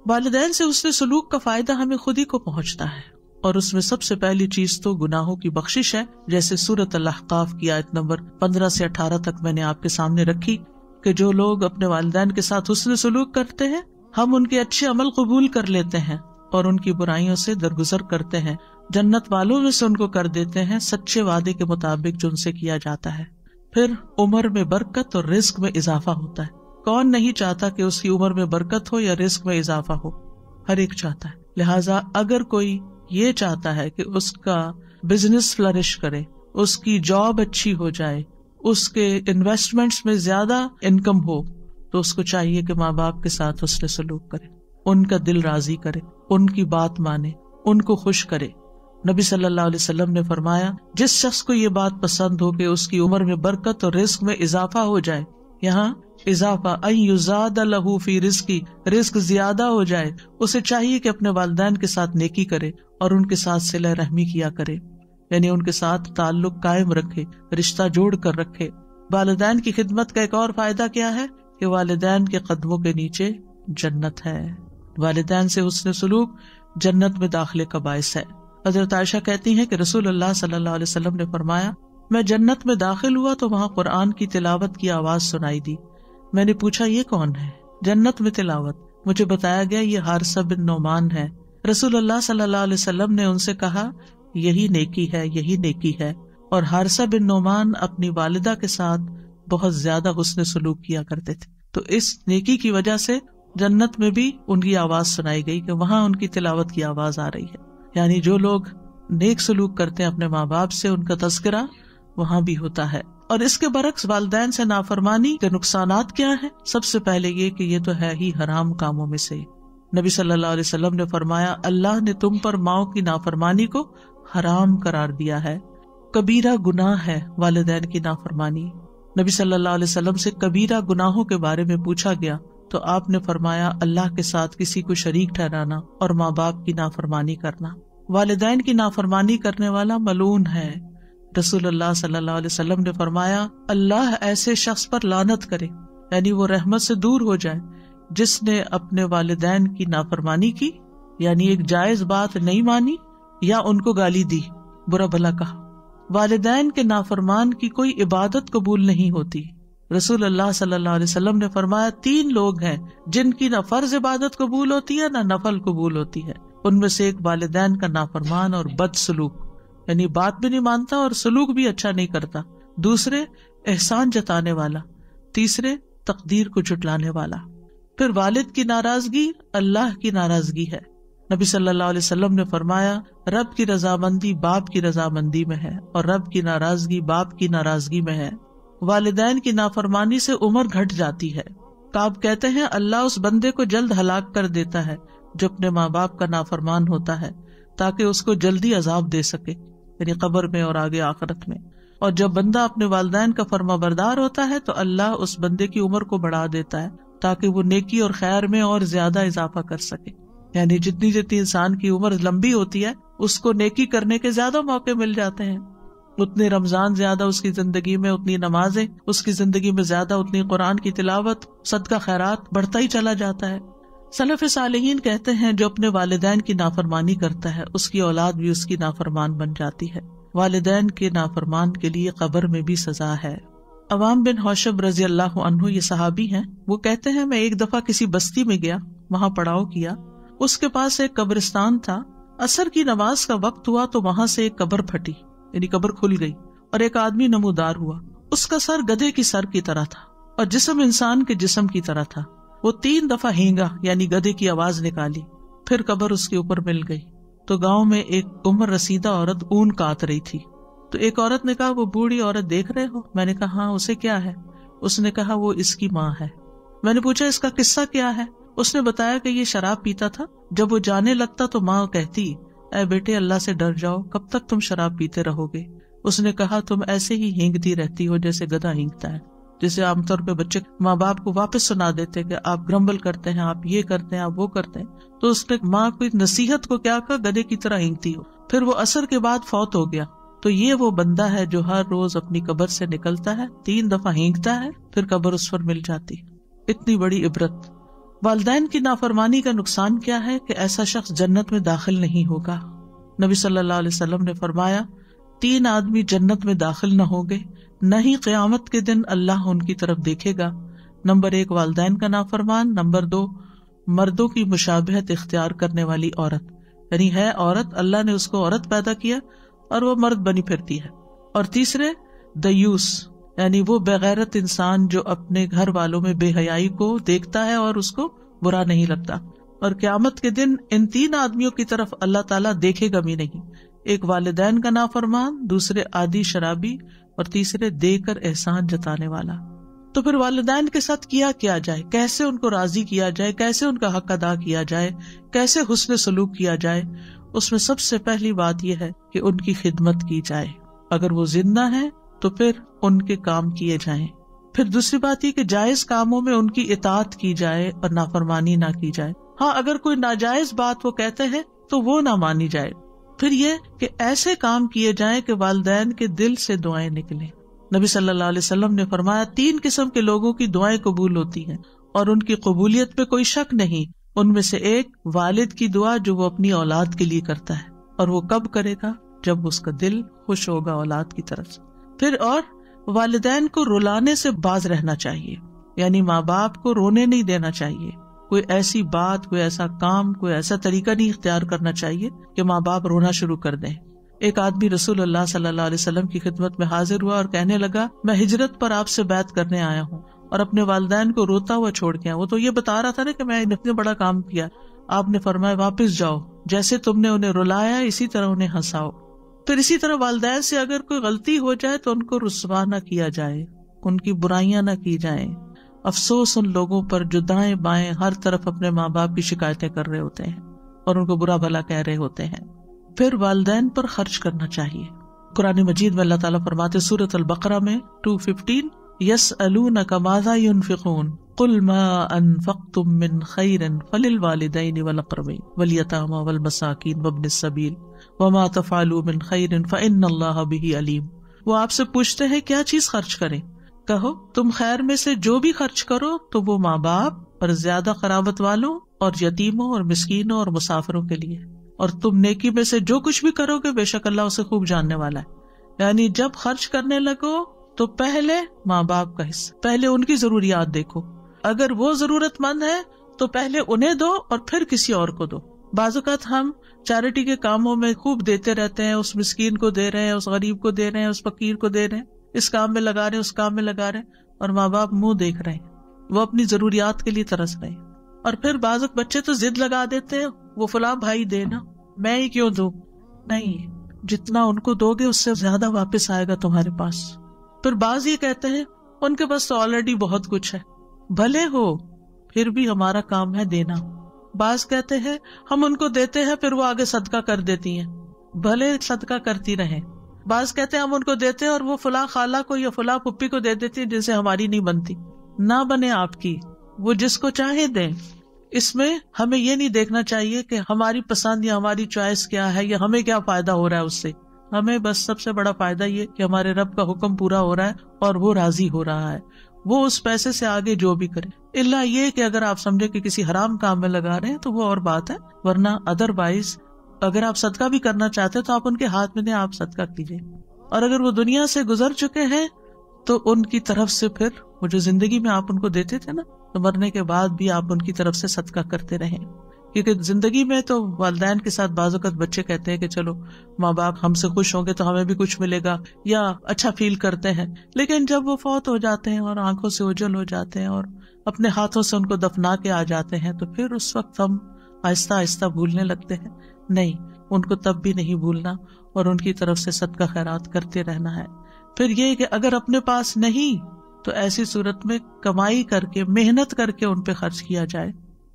والدین سے حسن سلوک کا فائدہ ہمیں خود ہی کو پہنچتا ہے، اور اس میں سب سے پہلی چیز تو گناہوں کی بخشش ہے، جیسے سورۃ الاحقاف کی آیت نمبر 15 سے 18 تک میں نے آپ کے سامنے رکھی کہ جو لوگ اپنے والدین کے ساتھ حسن سلوک کرتے ہیں ہم ان کے اچھے عمل قبول کر لیتے ہیں اور ان کی برائیوں سے درگزر کرتے ہیں، جنت والوں میں سے ان کو کر دیتے ہیں سچے وعدے کے مطابق جو ان سے کیا جاتا ہے. پھر عمر میں برکت اور رزق میں اضافہ ہوتا ہے. کون نہیں چاہتا کہ اس کی عمر میں برکت ہو یا رزق میں اضافہ ہو؟ ہر ایک چاہتا ہے. لہٰذا اگر کوئی یہ چاہتا ہے کہ اس کا بزنس فلرش کرے، اس کی جاب اچھی ہو جائے، اس کے انویسٹمنٹس میں زیادہ انکم ہو، تو اس کو چاہیے کہ ماں باپ کے ساتھ حسن سلوک کرے، ان کا دل راضی کرے، ان کی بات مانے، ان کو خوش کرے. نبی صلی اللہ علیہ وسلم نے فرمایا، جس شخص کو یہ بات پسند ہو کہ اس کی عمر میں برکت اور رزق میں اضافہ ہو جائے، یہاں اضافہ ان یزاد لہ فی رزقی، رزق زیادہ ہو جائے، اسے چاہیے کہ اپنے والدین کے ساتھ نیکی کرے اور ان کے ساتھ صلہ رحمی کیا کرے، یعنی ان کے ساتھ تعلق قائم رکھے، رشتہ جوڑ کر رکھے. والدین کی خدمت کا ایک اور فائدہ کیا ہے کہ والدین کے قدموں کے نیچے جنت ہے. والدین سے حسن سلوک جنت میں داخلے کا باعث ہے. حضرت عائشہ کہتی ہیں کہ رسول اللہ صلی اللہ علیہ وسلم نے فرمایا، میں جنت میں داخل ہوا تو وہاں قرآن کی تلاوت کی آواز سنائی دی. میں نے پوچھا یہ کون ہے؟ جنت میں تلاوت. مجھے بتایا گیا یہ حارثہ بن نعمان ہے. رسول اللہ صلی اللہ علیہ وسلم نے ان سے کہا یہی نیکی ہے، یہی نیکی ہے. اور حارثہ بن نعمان اپنی والدہ کے ساتھ بہت زیادہ حسن سلوک کیا کرتے تھے، تو اس نیکی کی وجہ سے جنت میں بھی ان کی آواز سنائی گئی کہ وہاں ان کی تلاوت کی آواز آ رہی ہے. یعنی جو لوگ نیک سلوک کرتے ہیں اپنے ماں باپ سے، ان کا تذکرہ وہاں بھی ہوتا ہے. اور اس کے برعکس والدین سے نافرمانی کے نقصانات کیا ہیں؟ سب سے پہلے یہ کہ یہ تو ہے ہی حرام کاموں میں سے. نبی صلی اللہ علیہ وسلم نے فرمایا، اللہ نے تم پر ماؤں کی نافرمانی کو حرام قرار دیا ہے. کبیرہ گناہ ہے والدین کی نافرمانی. نبی صلی اللہ علیہ وسلم سے کبیرہ گناہوں کے بارے میں پوچھا گیا تو آپ نے فرمایا اللہ کے ساتھ کسی کو شریک ٹھہرانا اور ماں باپ کی نافرمانی کرنا. والدین کی نافرمانی کرنے والا ملعون ہے. رسول اللہ صلی اللہ علیہ وسلم نے فرمایا اللہ ایسے شخص پر لعنت کرے، یعنی وہ رحمت سے دور ہو جائے، جس نے اپنے والدین کی نافرمانی کی، یعنی ایک جائز بات نہیں مانی یا ان کو گالی دی، برا بھلا کہا. والدین کے نافرمان کی کوئی عبادت قبول نہیں ہوتی. رسول اللہ صلی اللہ علیہ وسلم نے فرمایا 3 لوگ ہیں جن کی نہ فرض عبادت قبول ہوتی ہے نہ نفل قبول ہوتی ہے. ان میں سے ایک والدین کا نافرمان اور بد سلوک، یعنی بات بھی نہیں مانتا اور سلوک بھی اچھا نہیں کرتا. دوسرے احسان جتانے والا. تیسرے تقدیر کو جھٹلانے والا. پھر والد کی ناراضگی اللہ کی ناراضگی ہے. نبی صلی اللہ علیہ وسلم نے فرمایا رب کی رضامندی باپ کی رضامندی میں ہے اور رب کی ناراضگی باپ کی ناراضگی میں ہے. والدین کی نافرمانی سے عمر گھٹ جاتی ہے. کعب کہتے ہیں اللہ اس بندے کو جلد ہلاک کر دیتا ہے جو اپنے ماں باپ کا نافرمان ہوتا ہے، تاکہ اس کو جلدی عذاب دے سکے، یعنی قبر میں اور آگے آخرت میں. اور جب بندہ اپنے والدین کا فرما بردار ہوتا ہے تو اللہ اس بندے کی عمر کو بڑھا دیتا ہے تاکہ وہ نیکی اور خیر میں اور زیادہ اضافہ کر سکے. یعنی جتنی جتنی انسان کی عمر لمبی ہوتی ہے اس کو نیکی کرنے کے زیادہ موقع مل جاتے ہیں. اتنے رمضان زیادہ اس کی زندگی میں، اتنی نمازیں اس کی زندگی میں زیادہ، اتنی قرآن کی تلاوت، صدقہ خیرات بڑھتا ہی چلا جاتا ہے. سلف صالحین کہتے ہیں جو اپنے والدین کی نافرمانی کرتا ہے اس کی اولاد بھی اس کی نافرمان بن جاتی ہے. والدین کے نافرمان کے لیے قبر میں بھی سزا ہے. عوام بن حوشب رضی اللہ عنہ یہ صحابی ہیں. وہ کہتے ہیں میں ایک دفعہ کسی بستی میں گیا, وہاں پڑاؤ کیا. اس کے پاس ایک قبرستان تھا. عصر کی نماز کا وقت ہوا تو وہاں سے ایک قبر پھٹی, یعنی قبر کھل گئی اور ایک آدمی نمودار ہوا. اس کا سر گدھے کی سر کی طرح تھا اور جسم انسان کے جسم کی طرح تھا. وہ 3 دفعہ ہینگا یعنی گدھے کی آواز نکالی, پھر قبر اس کے اوپر مل گئی. تو گاؤں میں ایک عمر رسیدہ عورت اون کاٹ رہی تھی. تو ایک عورت نے کہا وہ بوڑھی عورت دیکھ رہے ہو؟ میں نے کہا ہاں, اسے کیا ہے؟ اس نے کہا وہ اس کی ماں ہے. میں نے پوچھا اس کا قصہ کیا ہے؟ اس نے بتایا کہ یہ شراب پیتا تھا. جب وہ جانے لگتا تو ماں کہتی اے بیٹے اللہ سے ڈر جاؤ, کب تک تم شراب پیتے رہو گے؟ اس نے کہا تم ایسے ہی ہینگتی رہتی ہو جیسے گدھا ہینگتا ہے. جیسے عام طور پہ بچے ماں باپ کو واپس سنا دیتے کہ آپ گرمبل کرتے ہیں, آپ یہ کرتے ہیں, آپ وہ کرتے ہیں. تو اس نے ماں کو نصیحت کو کیا کہا, گدھے کی طرح ہینگتی ہو. پھر وہ عصر کے بعد فوت ہو گیا. تو یہ وہ بندہ ہے جو ہر روز اپنی قبر سے نکلتا ہے, 3 دفعہ ہینگتا ہے, پھر قبر اس پر مل جاتی. اتنی بڑی عبرت. والدین کی نافرمانی کا نقصان کیا ہے کہ ایسا شخص جنت میں داخل نہیں ہوگا. نبی صلی اللہ علیہ وسلم نے فرمایا 3 آدمی جنت میں داخل نہ ہوگے, نہ ہی قیامت کے دن اللہ ان کی طرف دیکھے گا. نمبر 1 والدین کا نافرمان. نمبر 2 مردوں کی مشابہت اختیار کرنے والی عورت, یعنی ہے عورت, اللہ نے اس کو عورت پیدا کیا اور وہ مرد بنی پھرتی ہے. اور تیسرے دیوس, یعنی وہ بغیرت انسان جو اپنے گھر والوں میں بے حیائی کو دیکھتا ہے اور اس کو برا نہیں لگتا. اور قیامت کے دن ان 3 آدمیوں کی طرف اللہ تعالیٰ دیکھے گا بھی نہیں. ایک والدین کا نافرمان, دوسرے عادی شرابی, اور تیسرے دے کر احسان جتانے والا. تو پھر والدین کے ساتھ کیا جائے, کیسے ان کو راضی کیا جائے, کیسے ان کا حق ادا کیا جائے, کیسے حسن سلوک کیا جائے؟ اس میں سب سے پہلی بات یہ ہے کہ ان کی خدمت کی جائے. اگر وہ زندہ ہیں تو پھر ان کے کام کیے جائیں. پھر دوسری بات یہ کہ جائز کاموں میں ان کی اطاعت کی جائے اور نافرمانی نہ کی جائے. ہاں اگر کوئی ناجائز بات وہ کہتے ہیں تو وہ نہ مانی جائے. پھر یہ کہ ایسے کام کیے جائیں کہ والدین کے دل سے دعائیں نکلیں. نبی صلی اللہ علیہ وسلم نے فرمایا 3 قسم کے لوگوں کی دعائیں قبول ہوتی ہیں اور ان کی قبولیت پہ کوئی شک نہیں. ان میں سے ایک والد کی دعا جو وہ اپنی اولاد کے لیے کرتا ہے, اور وہ کب کرے گا؟ جب اس کا دل خوش ہوگا اولاد کی طرف سے. پھر اور والدین کو رلانے سے باز رہنا چاہیے, یعنی ماں باپ کو رونے نہیں دینا چاہیے. کوئی ایسی بات, کوئی ایسا کام, کوئی ایسا طریقہ نہیں اختیار کرنا چاہیے کہ ماں باپ رونا شروع کر دیں. ایک آدمی رسول اللہ صلی اللہ علیہ وسلم کی خدمت میں حاضر ہوا اور کہنے لگا میں ہجرت پر آپ سے بیعت کرنے آیا ہوں اور اپنے والدین کو روتا ہوا چھوڑ کے. وہ تو یہ بتا رہا تھا نا کہ میں اتنا بڑا کام کیا. آپ نے فرمایا واپس جاؤ, جیسے تم نے انہیں رلایا اسی طرح انہیں ہنساؤ. پھر اسی طرح والدین سے اگر کوئی غلطی ہو جائے تو ان کو رسوا نہ کیا جائے, ان کی برائیاں نہ کی جائیں. افسوس ان لوگوں پر جو دائیں بائیں ہر طرف اپنے ماں باپ کی شکایتیں کر رہے ہوتے ہیں اور ان کو برا بھلا کہہ رہے ہوتے ہیں. پھر والدین پر خرچ کرنا چاہیے. قرآن مجید میں اللہ تعالیٰ فرماتے سورۃ البقرہ میں 215 یسألونک ماذا ينفقون قل ما انفقتم من خیر فللوالدین والاقربین والیتامى والمساکین وابن السبیل وما تفعلوا من خیر فإن اللہ بہ علیم. وہ آپ سے پوچھتے ہیں کیا چیز خرچ کریں, کہو تم خیر میں سے جو بھی خرچ کرو تو وہ ماں باپ اور زیادہ قرابت والوں اور یتیموں اور مسکینوں اور مسافروں کے لیے, اور تم نیکی میں سے جو کچھ بھی کرو گے بے شک اللہ اسے خوب جاننے والا ہے. یعنی جب خرچ کرنے لگو تو پہلے ماں باپ کا حصہ, پہلے ان کی ضروریات دیکھو. اگر وہ ضرورت مند ہے تو پہلے انہیں دو اور پھر کسی اور کو دو. بعض اوقات ہم چیریٹی کے کاموں میں خوب دیتے رہتے ہیں, اس مسکین کو دے رہے ہیں, اس غریب کو دے رہے ہیں, اس فقیر کو دے رہے ہیں, اس کام میں لگا رہے ہیں, اس کام میں لگا رہے ہیں, اور ماں باپ منہ دیکھ رہے ہیں, وہ اپنی ضروریات کے لیے ترس رہے ہیں. اور پھر بعض اوقات بچے تو ضد لگا دیتے ہیں وہ فلاں بھائی دینا, میں ہی کیوں دوں. نہیں, جتنا ان کو دو گے اس سے زیادہ واپس آئے گا تمہارے پاس. پھر بعض یہ کہتے ہیں ان کے پاس تو آلریڈی بہت کچھ ہے, بھلے ہو پھر بھی ہمارا کام ہے دینا. بعض کہتے ہیں ہم ان کو دیتے ہیں پھر وہ آگے صدقہ کر دیتی ہیں, بھلے صدقہ کرتی رہیں. بعض کہتے ہیں ہم ان کو دیتے ہیں اور وہ فلاں خالہ کو یا فلاں پھپھی کو دے دیتی ہیں جن سے ہماری نہیں بنتی. نہ بنے آپ کی, وہ جس کو چاہے دیں. اس میں ہمیں یہ نہیں دیکھنا چاہیے کہ ہماری پسند یا ہماری چوائس کیا ہے یا ہمیں کیا فائدہ ہو رہا ہے اس سے. ہمیں بس سب سے بڑا فائدہ یہ کہ ہمارے رب کا حکم پورا ہو رہا ہے اور وہ راضی ہو رہا ہے. وہ اس پیسے سے آگے جو بھی کرے, الا یہ کہ اگر آپ سمجھے کہ کسی حرام کام میں لگا رہے ہیں تو وہ اور بات ہے، ورنہ ادروائز اگر آپ صدقہ بھی کرنا چاہتے تو آپ ان کے ہاتھ میں دیں، آپ صدقہ کیجیے. اور اگر وہ دنیا سے گزر چکے ہیں تو ان کی طرف سے پھر وہ جو زندگی میں آپ ان کو دیتے تھے نا، تو مرنے کے بعد بھی آپ ان کی طرف سے صدقہ کرتے رہیں. کیونکہ زندگی میں تو والدین کے ساتھ بعض اوقات بچے کہتے ہیں کہ چلو ماں باپ ہم سے خوش ہوں گے تو ہمیں بھی کچھ ملے گا، یا اچھا فیل کرتے ہیں. لیکن جب وہ فوت ہو جاتے ہیں اور آنکھوں سے اوجھل ہو جاتے ہیں اور اپنے ہاتھوں سے ان کو دفنا کے آ جاتے ہیں، تو پھر اس وقت ہم آہستہ آہستہ بھولنے لگتے ہیں. نہیں، ان کو تب بھی نہیں بھولنا اور ان کی طرف سے صدقہ خیرات کرتے رہنا ہے. پھر یہ کہ اگر اپنے پاس نہیں تو ایسی صورت میں کمائی کر کے، محنت کر کے ان پہ خرچ کیا جائے.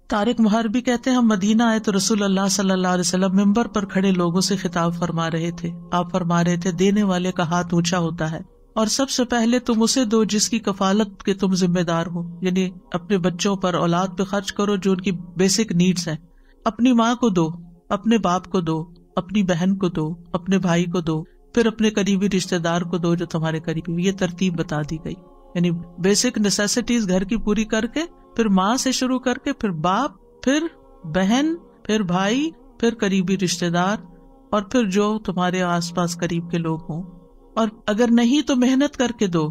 طارق محربی کہتے ہیں ہم مدینہ آئے تو رسول اللہ صلی اللہ علیہ وسلم ممبر پر کھڑے لوگوں سے خطاب فرما رہے تھے. آپ فرما رہے تھے دینے والے کا ہاتھ اونچا ہوتا ہے، اور سب سے پہلے تم اسے دو جس کی کفالت کے تم ذمہ دار ہو. یعنی اپنے بچوں پر، اولاد پہ خرچ کرو جو ان کی بیسک نیڈز ہیں. اپنی ماں کو دو، اپنے باپ کو دو، اپنی بہن کو دو، اپنے بھائی کو دو، پھر اپنے قریبی رشتہ دار کو دو جو تمہارے قریبی. یہ ترتیب بتا دی گئی. یعنی بیسک نیسیسٹیز گھر کی پوری کر کے، پھر ماں سے شروع کر کے، پھر باپ، پھر بہن، پھر بھائی، پھر قریبی رشتہ دار، اور پھر جو تمہارے آس پاس قریب کے لوگ ہوں. اور اگر نہیں تو محنت کر کے دو.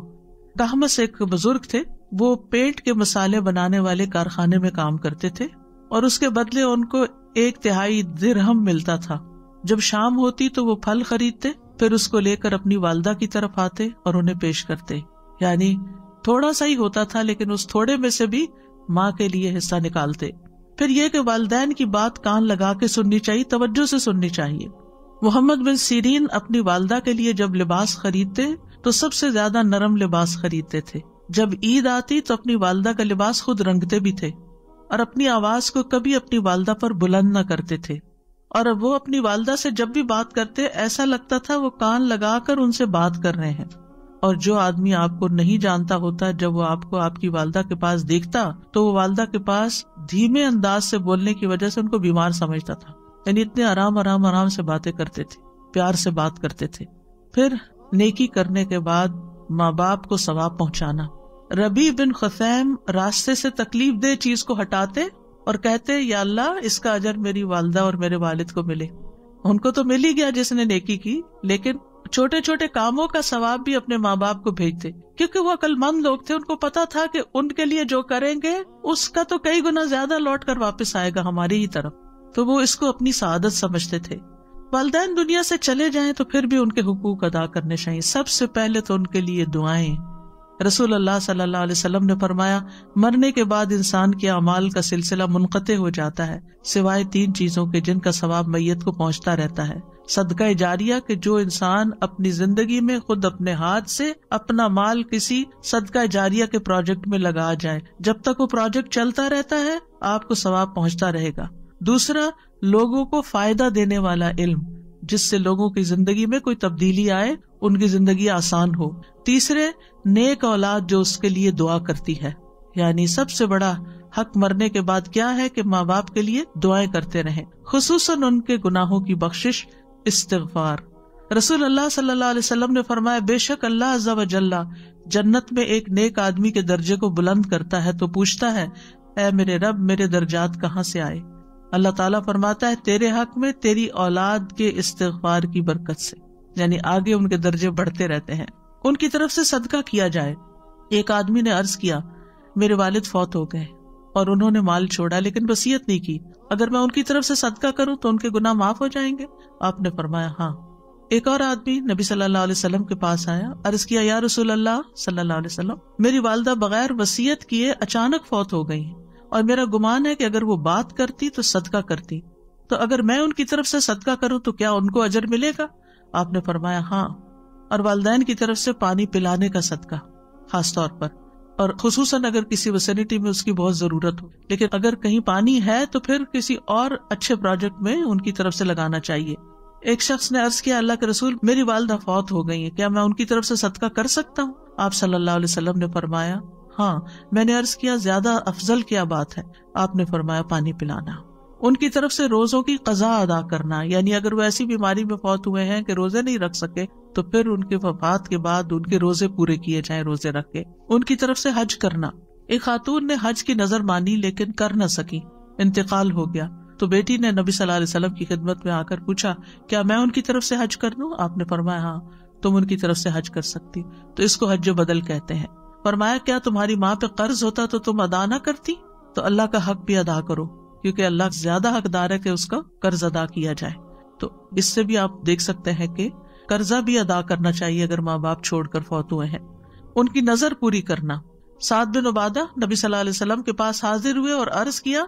کہمس ایک بزرگ تھے، وہ پینٹ کے مسالے بنانے والے کارخانے میں کام کرتے تھے اور اس کے بدلے ان کو 1/3 درہم ملتا تھا. جب شام ہوتی تو وہ پھل خریدتے، پھر اس کو لے کر اپنی والدہ کی طرف آتے اور انہیں پیش کرتے. یعنی تھوڑا سا ہی ہوتا تھا لیکن اس تھوڑے میں سے بھی ماں کے لیے حصہ نکالتے. پھر یہ کہ والدین کی بات کان لگا کے سننی چاہیے، توجہ سے سننی چاہیے. محمد بن سیرین اپنی والدہ کے لیے جب لباس خریدتے تو سب سے زیادہ نرم لباس خریدتے تھے. جب عید آتی تو اپنی والدہ کا لباس خود رنگتے بھی تھے اور اپنی آواز کو کبھی اپنی والدہ پر بلند نہ کرتے تھے. اور وہ اپنی والدہ سے جب بھی بات کرتے ایسا لگتا تھا وہ کان لگا کر ان سے بات کر رہے ہیں. اور جو آدمی آپ کو نہیں جانتا ہوتا، جب وہ آپ کو آپ کی والدہ کے پاس دیکھتا تو وہ والدہ کے پاس دھیمے انداز سے بولنے کی وجہ سے ان کو بیمار سمجھتا تھا. یعنی اتنے آرام سے باتیں کرتے تھے، پیار سے بات کرتے تھے. پھر نیکی کرنے کے بعد ماں باپ کو ثواب پہنچانا. ربیع بن خثیم راستے سے تکلیف دہ چیز کو ہٹاتے اور کہتے یا اللہ اس کا اجر میری والدہ اور میرے والد کو ملے. ان کو تو مل ہی گیا جس نے نیکی کی، لیکن چھوٹے چھوٹے کاموں کا ثواب بھی اپنے ماں باپ کو بھیجتے، کیونکہ وہ عقل مند لوگ تھے. ان کو پتا تھا کہ ان کے لیے جو کریں گے اس کا تو کئی گنا زیادہ لوٹ کر واپس آئے گا ہماری ہی طرف. تو وہ اس کو اپنی سعادت سمجھتے تھے. والدین دنیا سے چلے جائیں تو پھر بھی ان کے حقوق ادا کرنے چاہیے. سب سے پہلے تو ان کے لیے دعائیں. رسول اللہ صلی اللہ علیہ وسلم نے فرمایا مرنے کے بعد انسان کے اعمال کا سلسلہ منقطع ہو جاتا ہے سوائے 3 چیزوں کے جن کا ثواب میت کو پہنچتا رہتا ہے. صدقہ جاریہ کہ جو انسان اپنی زندگی میں خود اپنے ہاتھ سے اپنا مال کسی صدقہ جاریہ کے پروجیکٹ میں لگا جائے، جب تک وہ پروجیکٹ چلتا رہتا ہے آپ کو ثواب پہنچتا رہے گا. دوسرا، لوگوں کو فائدہ دینے والا علم جس سے لوگوں کی زندگی میں کوئی تبدیلی آئے، ان کی زندگی آسان ہو. تیسرے، نیک اولاد جو اس کے لیے دعا کرتی ہے. یعنی سب سے بڑا حق مرنے کے بعد کیا ہے کہ ماں باپ کے لیے دعائیں کرتے رہیں، خصوصاً ان کے گناہوں کی بخشش، استغفار. رسول اللہ صلی اللہ علیہ وسلم نے فرمایا بے شک اللہ عز و جل جنت میں ایک نیک آدمی کے درجے کو بلند کرتا ہے تو پوچھتا ہے اے میرے رب میرے درجات کہاں سے آئے؟ اللہ تعالیٰ فرماتا ہے تیرے حق میں تیری اولاد کے استغفار کی برکت سے. یعنی آگے ان کے درجے بڑھتے رہتے ہیں. ان کی طرف سے صدقہ کیا جائے. ایک آدمی نے عرض کیا میرے والد فوت ہو گئے اور انہوں نے مال چھوڑا لیکن وصیت نہیں کی، اگر میں ان کی طرف سے صدقہ کروں تو ان کے گناہ معاف ہو جائیں گے؟ آپ نے فرمایا ہاں. ایک اور آدمی نبی صلی اللہ علیہ وسلم کے پاس آیا، عرض کیا یا رسول اللہ صلی اللہ علیہ وسلم میری والدہ بغیر وصیت کیے اچانک فوت ہو گئی اور میرا گمان ہے کہ اگر وہ بات کرتی تو صدقہ کرتی، تو اگر میں ان کی طرف سے صدقہ کروں تو کیا ان کو اجر ملے گا؟ آپ نے فرمایا ہاں. اور والدین کی طرف سے پانی پلانے کا صدقہ خاص طور پر، اور خصوصاً اگر کسی ویسینٹی میں اس کی بہت ضرورت ہو، لیکن اگر کہیں پانی ہے تو پھر کسی اور اچھے پروجیکٹ میں ان کی طرف سے لگانا چاہیے. ایک شخص نے عرض کیا اللہ کے رسول میری والدہ فوت ہو گئی ہے، کیا میں ان کی طرف سے صدقہ کر سکتا ہوں؟ آپ صلی اللہ علیہ وسلم نے فرمایا ہاں. میں نے عرض کیا زیادہ افضل کیا بات ہے؟ آپ نے فرمایا پانی پلانا. ان کی طرف سے روزوں کی قضا ادا کرنا، یعنی اگر وہ ایسی بیماری میں فوت ہوئے ہیں کہ روزے نہیں رکھ سکے تو پھر ان کے وفات کے بعد ان کے روزے پورے کیے جائیں روزے رکھ کے. ان کی طرف سے حج کرنا. ایک خاتون نے حج کی نظر مانی لیکن کر نہ سکی، انتقال ہو گیا، تو بیٹی نے نبی صلی اللہ علیہ وسلم کی خدمت میں آ کر پوچھا کیا میں ان کی طرف سے حج کر دوں؟ آپ نے فرمایا ہاں تم ان کی طرف سے حج کر سکتی، تو اس کو حج بدل کہتے ہیں۔ فرمایا کیا تمہاری ماں پہ قرض ہوتا تو تم ادا نہ کرتی؟ تو اللہ کا حق بھی ادا کرو، کیونکہ اللہ زیادہ حقدار ہے کہ اس کا قرض ادا کیا جائے۔ تو اس سے بھی آپ دیکھ سکتے ہیں کہ قرضہ بھی ادا کرنا چاہیے اگر ماں باپ چھوڑ کر فوت ہوئے ہیں۔ ان کی نظر پوری کرنا۔ سعد بن عبادہ نبی صلی اللہ علیہ وسلم کے پاس حاضر ہوئے اور عرض کیا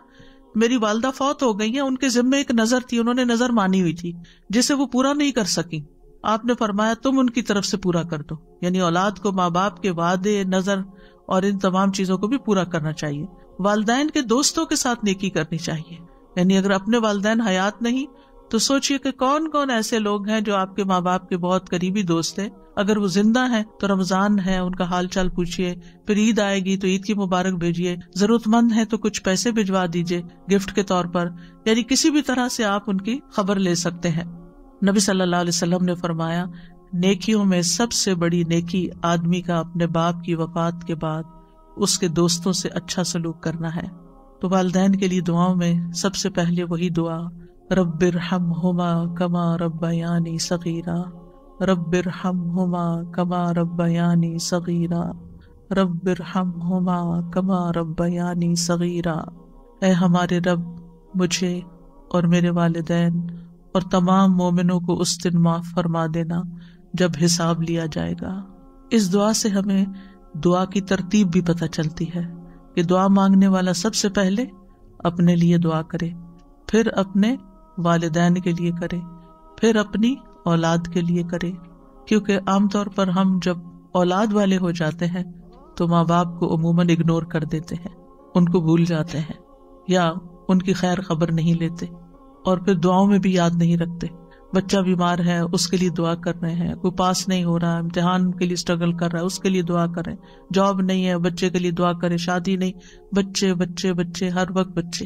میری والدہ فوت ہو گئی ہیں، ان کے ذمے ایک نظر تھی، انہوں نے نظر مانی ہوئی تھی جسے وہ پورا نہیں کر سکی۔ آپ نے فرمایا تم ان کی طرف سے پورا کر دو، یعنی اولاد کو ماں باپ کے وعدے، نظر اور ان تمام چیزوں کو بھی پورا کرنا چاہیے۔ والدین کے دوستوں کے ساتھ نیکی کرنی چاہیے، یعنی اگر اپنے والدین حیات نہیں تو سوچئے کہ کون کون ایسے لوگ ہیں جو آپ کے ماں باپ کے بہت قریبی دوست ہیں۔ اگر وہ زندہ ہیں تو رمضان ہے ان کا حال چال پوچھیے، پھر عید آئے گی تو عید کی مبارک بھیجیے، ضرورت مند ہے تو کچھ پیسے بھجوا دیجیے گفٹ کے طور پر، یعنی کسی بھی طرح سے آپ ان کی خبر لے سکتے ہیں۔ نبی صلی اللہ علیہ وسلم نے فرمایا نیکیوں میں سب سے بڑی نیکی آدمی کا اپنے باپ کی وفات کے بعد اس کے دوستوں سے اچھا سلوک کرنا ہے۔ تو والدین کے لیے دعاؤں میں سب سے پہلے وہی دعا رب ارحمہما کما ربیانی صغیرا، رب ارحمہما کما ربیانی صغیرا، رب ارحمہما کما ربیانی صغیرا۔ اے ہمارے رب مجھے اور میرے والدین اور تمام مومنوں کو اس دن معاف فرما دینا جب حساب لیا جائے گا۔ اس دعا سے ہمیں دعا کی ترتیب بھی پتہ چلتی ہے کہ دعا مانگنے والا سب سے پہلے اپنے لیے دعا کرے، پھر اپنے والدین کے لیے کرے، پھر اپنی اولاد کے لیے کرے، کیونکہ عام طور پر ہم جب اولاد والے ہو جاتے ہیں تو ماں باپ کو عموماً اگنور کر دیتے ہیں، ان کو بھول جاتے ہیں یا ان کی خیر خبر نہیں لیتے، اور پھر دعاؤں میں بھی یاد نہیں رکھتے۔ بچہ بیمار ہے اس کے لیے دعا کر رہے ہیں، کوئی پاس نہیں ہو رہا امتحان کے لیے اسٹرگل کر رہا ہے اس کے لیے دعا کریں، جاب نہیں ہے بچے کے لیے دعا کریں، شادی نہیں، بچے بچے بچے، ہر وقت بچے،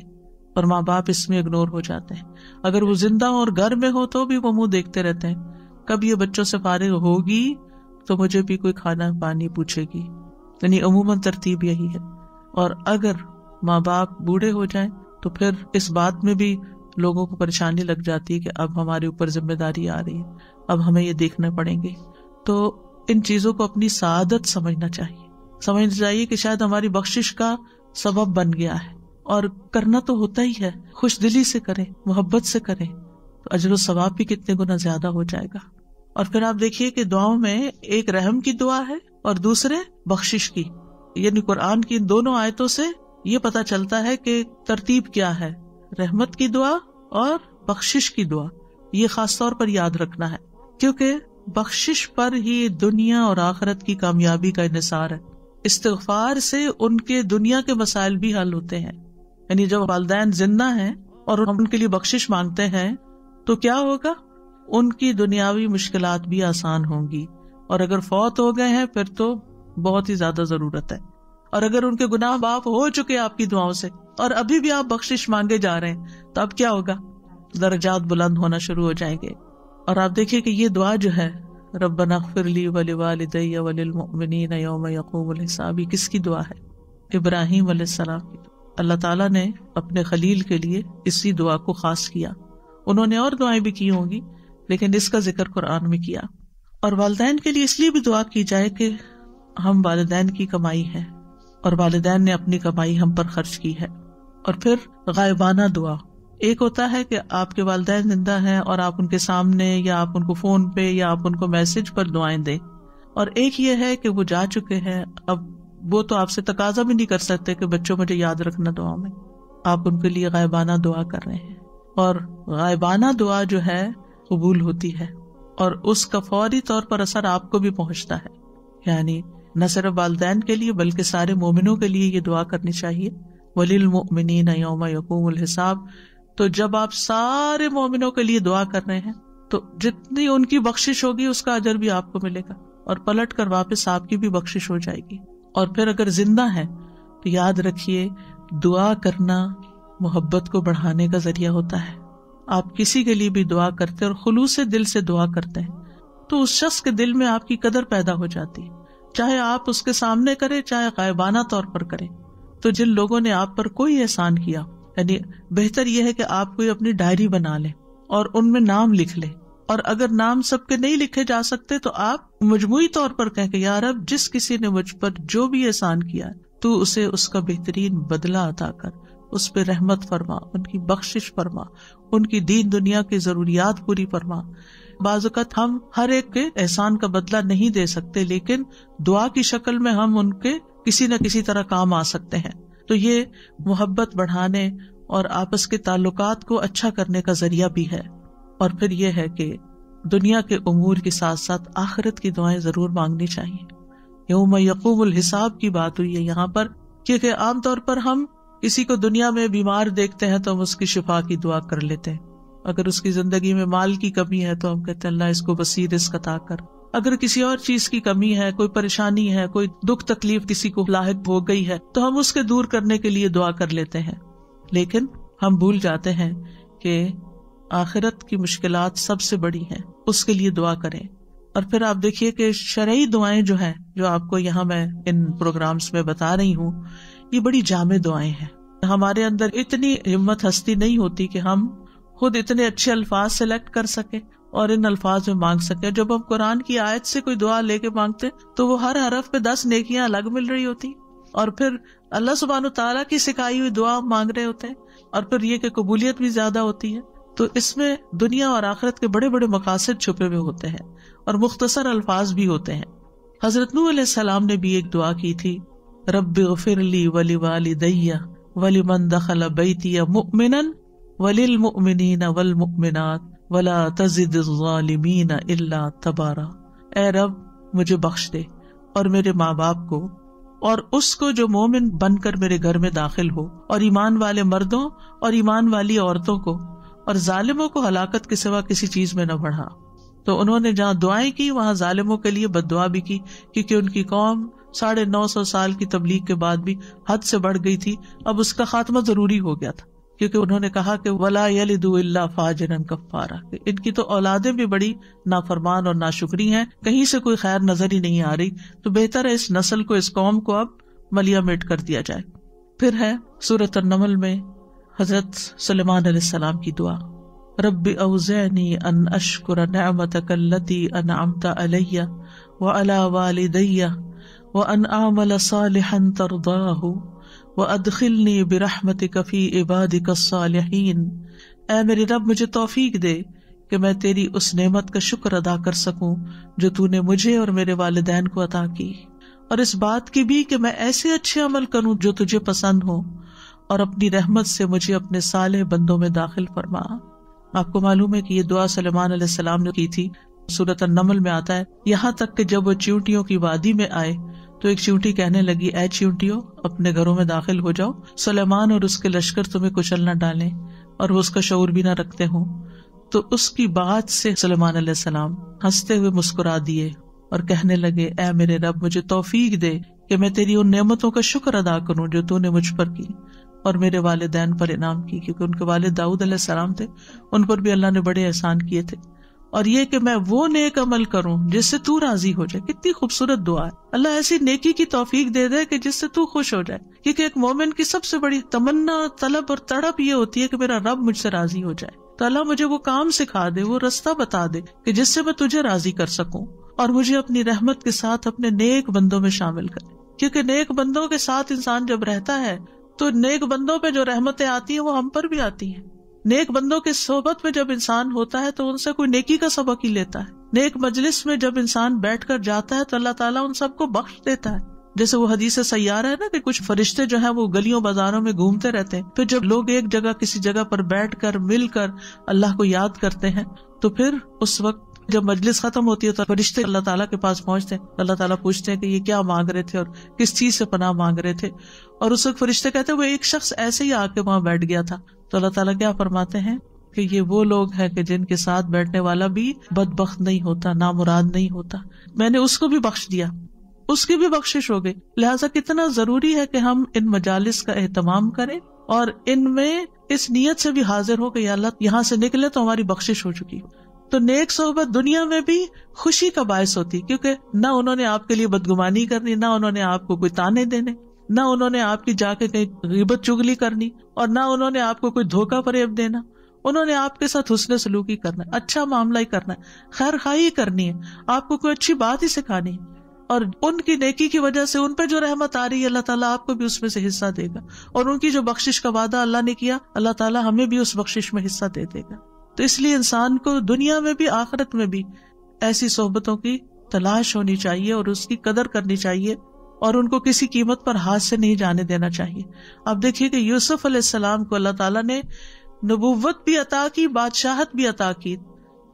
اور ماں باپ اس میں اگنور ہو جاتے ہیں۔ اگر وہ زندہ ہو اور گھر میں ہو تو بھی وہ منہ دیکھتے رہتے ہیں، کب یہ بچوں سے فارغ ہوگی تو مجھے بھی کوئی کھانا پانی پوچھے گی، یعنی عموماً ترتیب یہی ہے۔ اور اگر ماں باپ بوڑھے ہو جائیں تو پھر اس بات میں بھی لوگوں کو پریشانی لگ جاتی ہے کہ اب ہمارے اوپر ذمہ داری آ رہی ہے، اب ہمیں یہ دیکھنا پڑیں گے۔ تو ان چیزوں کو اپنی سعادت سمجھنا چاہیے کہ شاید ہماری بخشش کا سبب بن گیا ہے، اور کرنا تو ہوتا ہی ہے، خوش دلی سے کریں، محبت سے کریں تو اجر و ثواب بھی کتنے گنا زیادہ ہو جائے گا۔ اور پھر آپ دیکھیے کہ دعاؤں میں ایک رحم کی دعا ہے اور دوسرے بخشش کی، یعنی قرآن کی ان دونوں آیتوں سے یہ پتہ چلتا ہے کہ ترتیب کیا ہے، رحمت کی دعا اور بخشش کی دعا۔ یہ خاص طور پر یاد رکھنا ہے کیونکہ بخشش پر ہی دنیا اور آخرت کی کامیابی کا انحصار ہے۔ استغفار سے ان کے دنیا کے مسائل بھی حل ہوتے ہیں، یعنی جب والدین زندہ ہیں اور ہم ان کے لیے بخشش مانگتے ہیں تو کیا ہوگا، ان کی دنیاوی مشکلات بھی آسان ہوں گی، اور اگر فوت ہو گئے ہیں پھر تو بہت ہی زیادہ ضرورت ہے۔ اور اگر ان کے گناہ معاف ہو چکے آپ کی دعاؤں سے اور ابھی بھی آپ بخشش مانگے جا رہے ہیں تو اب کیا ہوگا، درجات بلند ہونا شروع ہو جائیں گے۔ اور آپ دیکھیے کہ یہ دعا جو ہے ربنا اغفر لی ولوالدی وللمؤمنین یوم یقوم الحساب، کس کی دعا ہے؟ ابراہیم علیہ السلام کی۔ اللہ تعالیٰ نے اپنے خلیل کے لیے اسی دعا کو خاص کیا، انہوں نے اور دعائیں بھی کی ہوں گی لیکن اس کا ذکر قرآن میں کیا۔ اور والدین کے لیے اس لیے بھی دعا کی جائے کہ ہم والدین کی کمائی ہے اور والدین نے اپنی کمائی ہم پر خرچ کی ہے۔ اور پھر غائبانہ دعا، ایک ہوتا ہے کہ آپ کے والدین زندہ ہیں اور آپ ان کے سامنے یا آپ ان کو فون پہ یا آپ ان کو میسج پر دعائیں دیں، اور ایک یہ ہے کہ وہ جا چکے ہیں، اب وہ تو آپ سے تقاضا بھی نہیں کر سکتے کہ بچوں مجھے یاد رکھنا دعا میں، آپ ان کے لیے غائبانہ دعا کر رہے ہیں۔ اور غائبانہ دعا جو ہے قبول ہوتی ہے اور اس کا فوری طور پر اثر آپ کو بھی پہنچتا ہے، یعنی نہ صرف والدین کے لیے بلکہ سارے مومنوں کے لیے یہ دعا کرنی چاہیے، وَلِلْمُؤْمِنِينَ يَوْمَ يَقُومُ الْحِسَابُ۔ تو جب آپ سارے مومنوں کے لیے دعا کر رہے ہیں تو جتنی ان کی بخشش ہوگی اس کا اجر بھی آپ کو ملے گا، اور پلٹ کر واپس آپ کی بھی بخشش ہو جائے گی۔ اور پھر اگر زندہ ہے تو یاد رکھیے دعا کرنا محبت کو بڑھانے کا ذریعہ ہوتا ہے۔ آپ کسی کے لیے بھی دعا کرتے اور خلوص دل سے دعا کرتے ہیں تو اس شخص کے دل میں آپ کی قدر پیدا ہو جاتی ہے، چاہے آپ اس کے سامنے کریں چاہے غائبانہ طور پر کریں۔ تو جن لوگوں نے آپ پر کوئی احسان کیا، یعنی بہتر یہ ہے کہ آپ کوئی اپنی ڈائری بنا لیں اور ان میں نام لکھ لیں، اور اگر نام سب کے نہیں لکھے جا سکتے تو آپ مجموعی طور پر کہیں کہ یا رب جس کسی نے مجھ پر جو بھی احسان کیا تو اسے اس کا بہترین بدلہ عطا کر، اس پہ رحمت فرما، ان کی بخشش فرما، ان کی دین دنیا کی ضروریات پوری فرما۔ بعض اوقات ہم ہر ایک کے احسان کا بدلہ نہیں دے سکتے، لیکن دعا کی شکل میں ہم ان کے کسی نہ کسی طرح کام آ سکتے ہیں، تو یہ محبت بڑھانے اور آپس کے تعلقات کو اچھا کرنے کا ذریعہ بھی ہے۔ اور پھر یہ ہے کہ دنیا کے امور کے ساتھ ساتھ آخرت کی دعائیں ضرور مانگنی چاہیے۔ یوم یقوم الحساب کی بات ہوئی ہے یہاں پر، کیونکہ عام طور پر ہم کسی کو دنیا میں بیمار دیکھتے ہیں تو ہم اس کی شفا کی دعا کر لیتے ہیں، اگر اس کی زندگی میں مال کی کمی ہے تو ہم کہتے ہیں اللہ اس کو وسیع رزق عطا کر، اگر کسی اور چیز کی کمی ہے، کوئی پریشانی ہے، کوئی دکھ تکلیف کسی کو لاحق ہو گئی ہے تو ہم اس کے دور کرنے کے لیے دعا کر لیتے ہیں، لیکن ہم بھول جاتے ہیں کہ آخرت کی مشکلات سب سے بڑی ہیں، اس کے لیے دعا کریں۔ اور پھر آپ دیکھیے کہ شرعی دعائیں جو ہیں، جو آپ کو یہاں میں ان پروگرامز میں بتا رہی ہوں، یہ بڑی جامع دعائیں ہیں۔ ہمارے اندر اتنی ہمت ہستی نہیں ہوتی کہ ہم خود اتنے اچھے الفاظ سلیکٹ کر سکیں اور ان الفاظ میں مانگ سکیں۔ جب ہم قرآن کی آیت سے کوئی دعا لے کے مانگتے تو وہ ہر حرف پہ 10 نیکیاں الگ مل رہی ہوتی، اور پھر اللہ سبحانہ تعالیٰ کی سکھائی ہوئی دعا مانگ رہے ہوتے ہیں، اور پھر یہ کہ قبولیت بھی زیادہ ہوتی ہے۔ تو اس میں دنیا اور آخرت کے بڑے بڑے مقاصد چھپے ہوئے ہوتے ہیں اور مختصر الفاظ بھی ہوتے ہیں۔ حضرت نوح علیہ السلام نے بھی ایک دعا کی تھی، رب اغفر لی ولوالدی ولمن دخل بیتی مؤمنا وللمؤمنین والمؤمنات ولا تزد الظالمین الا تبارا۔ اے رب مجھے بخش دے اور میرے ماں باپ کو اور اس کو جو مومن بن کر میرے گھر میں داخل ہو، اور ایمان والے مردوں اور ایمان والی عورتوں کو، اور ظالموں کو ہلاکت کے سوا کسی چیز میں نہ بڑھا۔ تو انہوں نے جہاں دعائیں کی وہاں ظالموں کے لیے بد دعا بھی کی، کیونکہ ان کی قوم 950 سال کی تبلیغ کے بعد بھی حد سے بڑھ گئی تھی، اب اس کا خاتمہ ضروری ہو گیا تھا، کیونکہ انہوں نے کہا کہ وَلَا يَلِدُ إِلَّا فَاجِرًا كَفَّارًا، کہ ان کی تو اولادیں بھی بڑی نافرمان اور ناشکری ہیں، کہیں سے کوئی خیر نظر ہی نہیں آ رہی، تو بہتر ہے اس نسل کو، اس قوم کو اب ملیا میٹ کر دیا جائے۔ پھر ہے سورۃ النمل میں حضرت سلیمان علیہ السلام کی دعا، رب اوزعنی ان اشکر نعمتک التی انعمت علی وعلی والدی وان اعمل صالحا ترضاہ وادخلنی برحمتک فی عبادک الصالحین۔ اے میرے رب مجھے توفیق دے کہ میں تیری اس نعمت کا شکر ادا کر سکوں جو تو نے مجھے اور میرے والدین کو عطا کی، اور اس بات کی بھی کہ میں ایسے اچھے عمل کروں جو تجھے پسند ہو، اور اپنی رحمت سے مجھے اپنے صالح بندوں میں داخل فرما۔ آپ کو معلوم ہے کہ یہ دعا سلیمان علیہ السلام نے کی تھی، سورۃ النمل میں آتا ہے، یہاں تک کہ جب وہ چیونٹیوں کی وادی میں آئے تو ایک چیونٹی کہنے لگی، اے چیونٹیوں اپنے گھروں میں داخل ہو جاؤ، سلیمان اور اس کے لشکر تمہیں کچل نہ ڈالیں اور وہ اس کا شعور بھی نہ رکھتے ہوں۔ تو اس کی بات سے سلیمان علیہ السلام ہنستے ہوئے مسکرا دیے اور کہنے لگے، اے میرے رب مجھے توفیق دے کہ میں تیری ان نعمتوں کا شکر ادا کروں جو تو نے مجھ پر کی اور میرے والدین پر انعام کی، کیونکہ ان کے والد داؤد علیہ السلام تھے، ان پر بھی اللہ نے بڑے احسان کیے تھے، اور یہ کہ میں وہ نیک عمل کروں جس سے تو راضی ہو جائے۔ کتنی خوبصورت دعا ہے، اللہ ایسی نیکی کی توفیق دے دے کہ جس سے تو خوش ہو جائے، کیونکہ ایک مومن کی سب سے بڑی تمنا، طلب اور تڑپ یہ ہوتی ہے کہ میرا رب مجھ سے راضی ہو جائے۔ تو اللہ مجھے وہ کام سکھا دے، وہ رستہ بتا دے کہ جس سے میں تجھے راضی کر سکوں، اور مجھے اپنی رحمت کے ساتھ اپنے نیک بندوں میں شامل کرے، کیونکہ نیک بندوں کے ساتھ انسان جب رہتا ہے تو نیک بندوں پہ جو رحمتیں آتی ہیں وہ ہم پر بھی آتی ہیں۔ نیک بندوں کے صحبت میں جب انسان ہوتا ہے تو ان سے کوئی نیکی کا سبق ہی لیتا ہے۔ نیک مجلس میں جب انسان بیٹھ کر جاتا ہے تو اللہ تعالیٰ ان سب کو بخش دیتا ہے، جیسے وہ حدیث سیارہ ہے نا کہ کچھ فرشتے جو ہیں وہ گلیوں بازاروں میں گھومتے رہتے ہیں، پھر جب لوگ ایک جگہ کسی جگہ پر بیٹھ کر مل کر اللہ کو یاد کرتے ہیں تو پھر اس وقت جب مجلس ختم ہوتی ہے تو فرشتے اللہ تعالیٰ کے پاس پہنچتے ہیں، اللہ تعالیٰ پوچھتے ہیں کہ یہ کیا مانگ رہے تھے اور کس چیز سے پناہ مانگ رہے تھے، اور اس وقت فرشتے کہتے ہیں وہ ایک شخص ایسے ہی آ کے وہاں بیٹھ گیا تھا، تو اللہ تعالیٰ کیا فرماتے ہیں کہ یہ وہ لوگ ہیں کہ جن کے ساتھ بیٹھنے والا بھی بدبخت نہیں ہوتا، نامراد نہیں ہوتا، میں نے اس کو بھی بخش دیا، اس کی بھی بخشش ہو گئی۔ لہٰذا کتنا ضروری ہے کہ ہم ان مجالس کا اہتمام کریں اور ان میں اس نیت سے بھی حاضر ہو کہ یا اللہ یہاں سے نکلے تو ہماری بخشش ہو چکی ہو۔ تو نیک صحبت دنیا میں بھی خوشی کا باعث ہوتی، کیونکہ نہ انہوں نے آپ کے لیے بدگمانی کرنی، نہ انہوں نے آپ کو کوئی تانے دینے، نہ انہوں نے آپ کی جا کے کہیں غیبت چگلی کرنی، اور نہ انہوں نے آپ کو کوئی دھوکہ فریب دینا. انہوں نے آپ کے ساتھ حسن سلوکی کرنا ہے، اچھا معاملہ ہی کرنا ہے، خیر خواہی کرنی ہے، آپ کو کوئی اچھی بات ہی سکھانی ہے. اور ان کی نیکی کی وجہ سے ان پہ جو رحمت آ رہی ہے اللہ تعالیٰ آپ کو بھی اس میں سے حصہ دے گا، اور ان کی جو بخشش کا وعدہ اللہ نے کیا اللہ تعالیٰ ہمیں بھی اس بخشش میں حصہ دے دے گا. تو اس لیے انسان کو دنیا میں بھی آخرت میں بھی ایسی صحبتوں کی تلاش ہونی چاہیے اور اس کی قدر کرنی چاہیے، اور ان کو کسی قیمت پر ہاتھ سے نہیں جانے دینا چاہیے. آپ دیکھیے کہ یوسف علیہ السلام کو اللہ تعالیٰ نے نبوت بھی عطا کی، بادشاہت بھی عطا کی،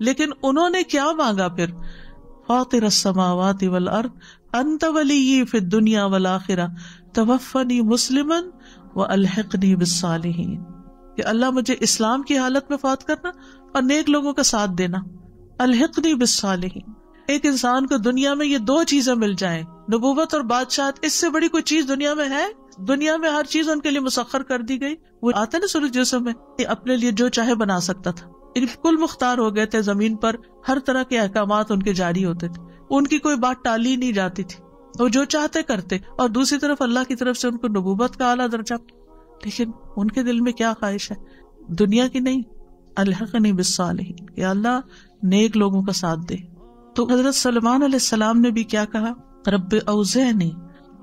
لیکن انہوں نے کیا مانگا پھر؟ فاطر السماوات والارض انت ولی فی الدنیا والآخرہ توفنی مسلما والحقنی بالصالحین، کہ اللہ مجھے اسلام کی حالت میں فوت کرنا اور نیک لوگوں کا ساتھ دینا. الحقنی بالصالحین، ایک انسان کو دنیا میں یہ دو چیزیں مل جائیں، نبوت اور بادشاہت، اس سے بڑی کوئی چیز دنیا میں ہے؟ دنیا میں ہر چیز ان کے لیے مسخر کر دی گئی. وہ آتا نا سورۃ یوسف میں، اپنے لیے جو چاہے بنا سکتا تھا، بالکل مختار ہو گئے تھے، زمین پر ہر طرح کے احکامات ان کے جاری ہوتے تھے، ان کی کوئی بات ٹالی نہیں جاتی تھی، وہ جو چاہتے کرتے. اور دوسری طرف اللہ کی طرف سے ان کو نبوت کا اعلیٰ درجہ، لیکن ان کے دل میں کیا خواہش ہے؟ دنیا کی نہیں، الحقنی بالصالحین، کہ اللہ نیک لوگوں کا ساتھ دے. تو حضرت سلیمان علیہ السلام نے بھی کیا کہا؟ رب اوزعنی.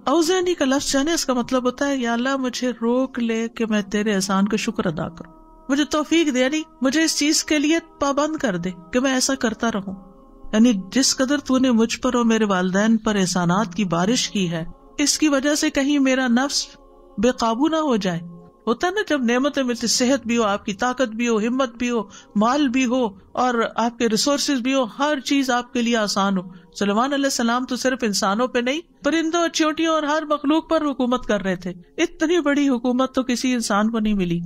اوزعنی کا لفظ جانے اس کا مطلب ہوتا ہے یا اللہ مجھے روک لے کہ میں تیرے احسان کا شکر ادا کروں، مجھے توفیق دے، یعنی مجھے اس چیز کے لیے پابند کر دے کہ میں ایسا کرتا رہوں. یعنی جس قدر تو نے مجھ پر اور میرے والدین پر احسانات کی بارش کی ہے، اس کی وجہ سے کہیں میرا نفس بے قابو نہ ہو جائے. ہوتا ہے نا جب نعمتیں ملتی، صحت بھی ہو، آپ کی طاقت بھی ہو، ہمت بھی ہو، مال بھی ہو، اور آپ کے ریسورسز بھی ہو، ہر چیز آپ کے لیے آسان ہو. سلیمان علیہ السلام تو صرف انسانوں پہ نہیں، پرندوں اور چیونٹیوں اور ہر مخلوق پر حکومت کر رہے تھے. اتنی بڑی حکومت تو کسی انسان کو نہیں ملی.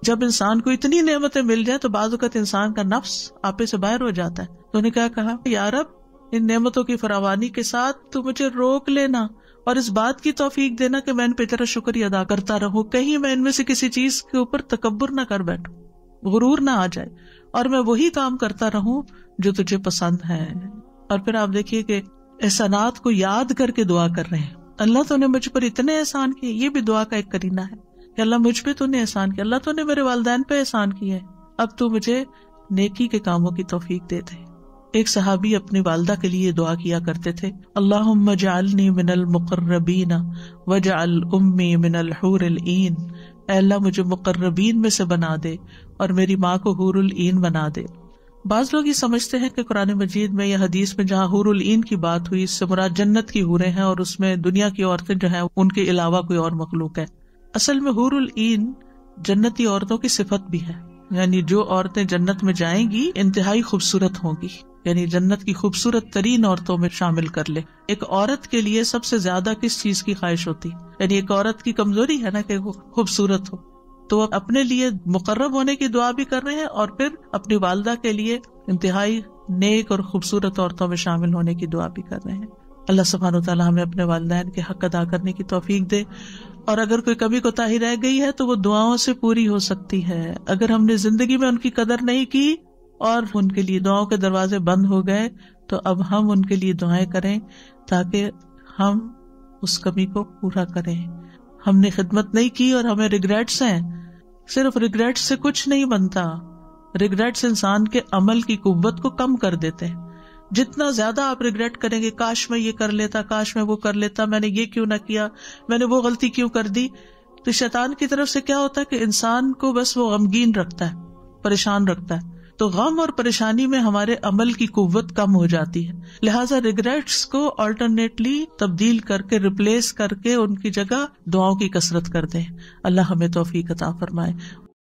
جب انسان کو اتنی نعمتیں مل جائیں تو بعض اوقات انسان کا نفس آپے سے باہر ہو جاتا ہے. تو انہیں کیا کہا؟ یا رب ان نعمتوں کی فراوانی کے ساتھ تو مجھے روک لینا اور اس بات کی توفیق دینا کہ میں ان پہ تیرا شکریہ ادا کرتا رہوں، کہیں میں ان میں سے کسی چیز کے اوپر تکبر نہ کر بیٹھوں، غرور نہ آ جائے، اور میں وہی کام کرتا رہوں جو تجھے پسند ہے. اور پھر آپ دیکھیے کہ احسانات کو یاد کر کے دعا کر رہے ہیں. اللہ تو نے مجھ پر اتنے احسان کیے، یہ بھی دعا کا ایک کرینہ ہے کہ اللہ مجھ پہ تو نے احسان کیا، اللہ تو نے میرے والدین پہ احسان کیا ہے، اب تو مجھے نیکی کے کاموں کی توفیق دے دے. ایک صحابی اپنی والدہ کے لیے دعا کیا کرتے تھے، اللہم اجعلنی من المقربین واجعل امی من الحور العین، اے اللہ مجھے مقربین میں سے بنا دے اور میری ماں کو حور العین بنا دے. بعض لوگ یہ سمجھتے ہیں کہ قرآن مجید میں یا حدیث میں جہاں حور العین کی بات ہوئی، اس سے مراد جنت کی حوریں ہیں اور اس میں دنیا کی عورتیں جو ہیں ان کے علاوہ کوئی اور مخلوق ہے. اصل میں حور العین جنتی عورتوں کی صفت بھی ہے، یعنی جو عورتیں جنت میں جائیں گی انتہائی خوبصورت ہوں گی، یعنی جنت کی خوبصورت ترین عورتوں میں شامل کر لے. ایک عورت کے لیے سب سے زیادہ کس چیز کی خواہش ہوتی؟ یعنی ایک عورت کی کمزوری ہے نا کہ وہ خوبصورت ہو، تو وہ اپنے لیے مقرب ہونے کی دعا بھی کر رہے ہیں اور پھر اپنی والدہ کے لیے انتہائی نیک اور خوبصورت عورتوں میں شامل ہونے کی دعا بھی کر رہے ہیں. اللہ سبحانہ وتعالیٰ ہمیں اپنے والدین کے حق ادا کرنے کی توفیق دے، اور اگر کوئی کمی کوتاہی رہ گئی ہے تو وہ دعاؤں سے پوری ہو سکتی ہے. اگر ہم نے زندگی میں ان کی قدر نہیں کی اور ان کے لیے دعاؤں کے دروازے بند ہو گئے تو اب ہم ان کے لیے دعائیں کریں تاکہ ہم اس کمی کو پورا کریں. ہم نے خدمت نہیں کی اور ہمیں ریگریٹس ہیں، صرف ریگریٹس سے کچھ نہیں بنتا. ریگریٹس انسان کے عمل کی قوت کو کم کر دیتے ہیں. جتنا زیادہ آپ ریگریٹ کریں گے، کاش میں یہ کر لیتا، کاش میں وہ کر لیتا، میں نے یہ کیوں نہ کیا، میں نے وہ غلطی کیوں کر دی، تو شیطان کی طرف سے کیا ہوتا ہے کہ انسان کو بس وہ غمگین رکھتا ہے، پریشان رکھتا ہے. تو غم اور پریشانی میں ہمارے عمل کی قوت کم ہو جاتی ہے. لہٰذا ریگریٹس کو آلٹرنیٹلی تبدیل کر کے، ریپلیس کر کے ان کی جگہ دعاؤں کی کثرت کر دیں. اللہ ہمیں توفیق عطا فرمائے.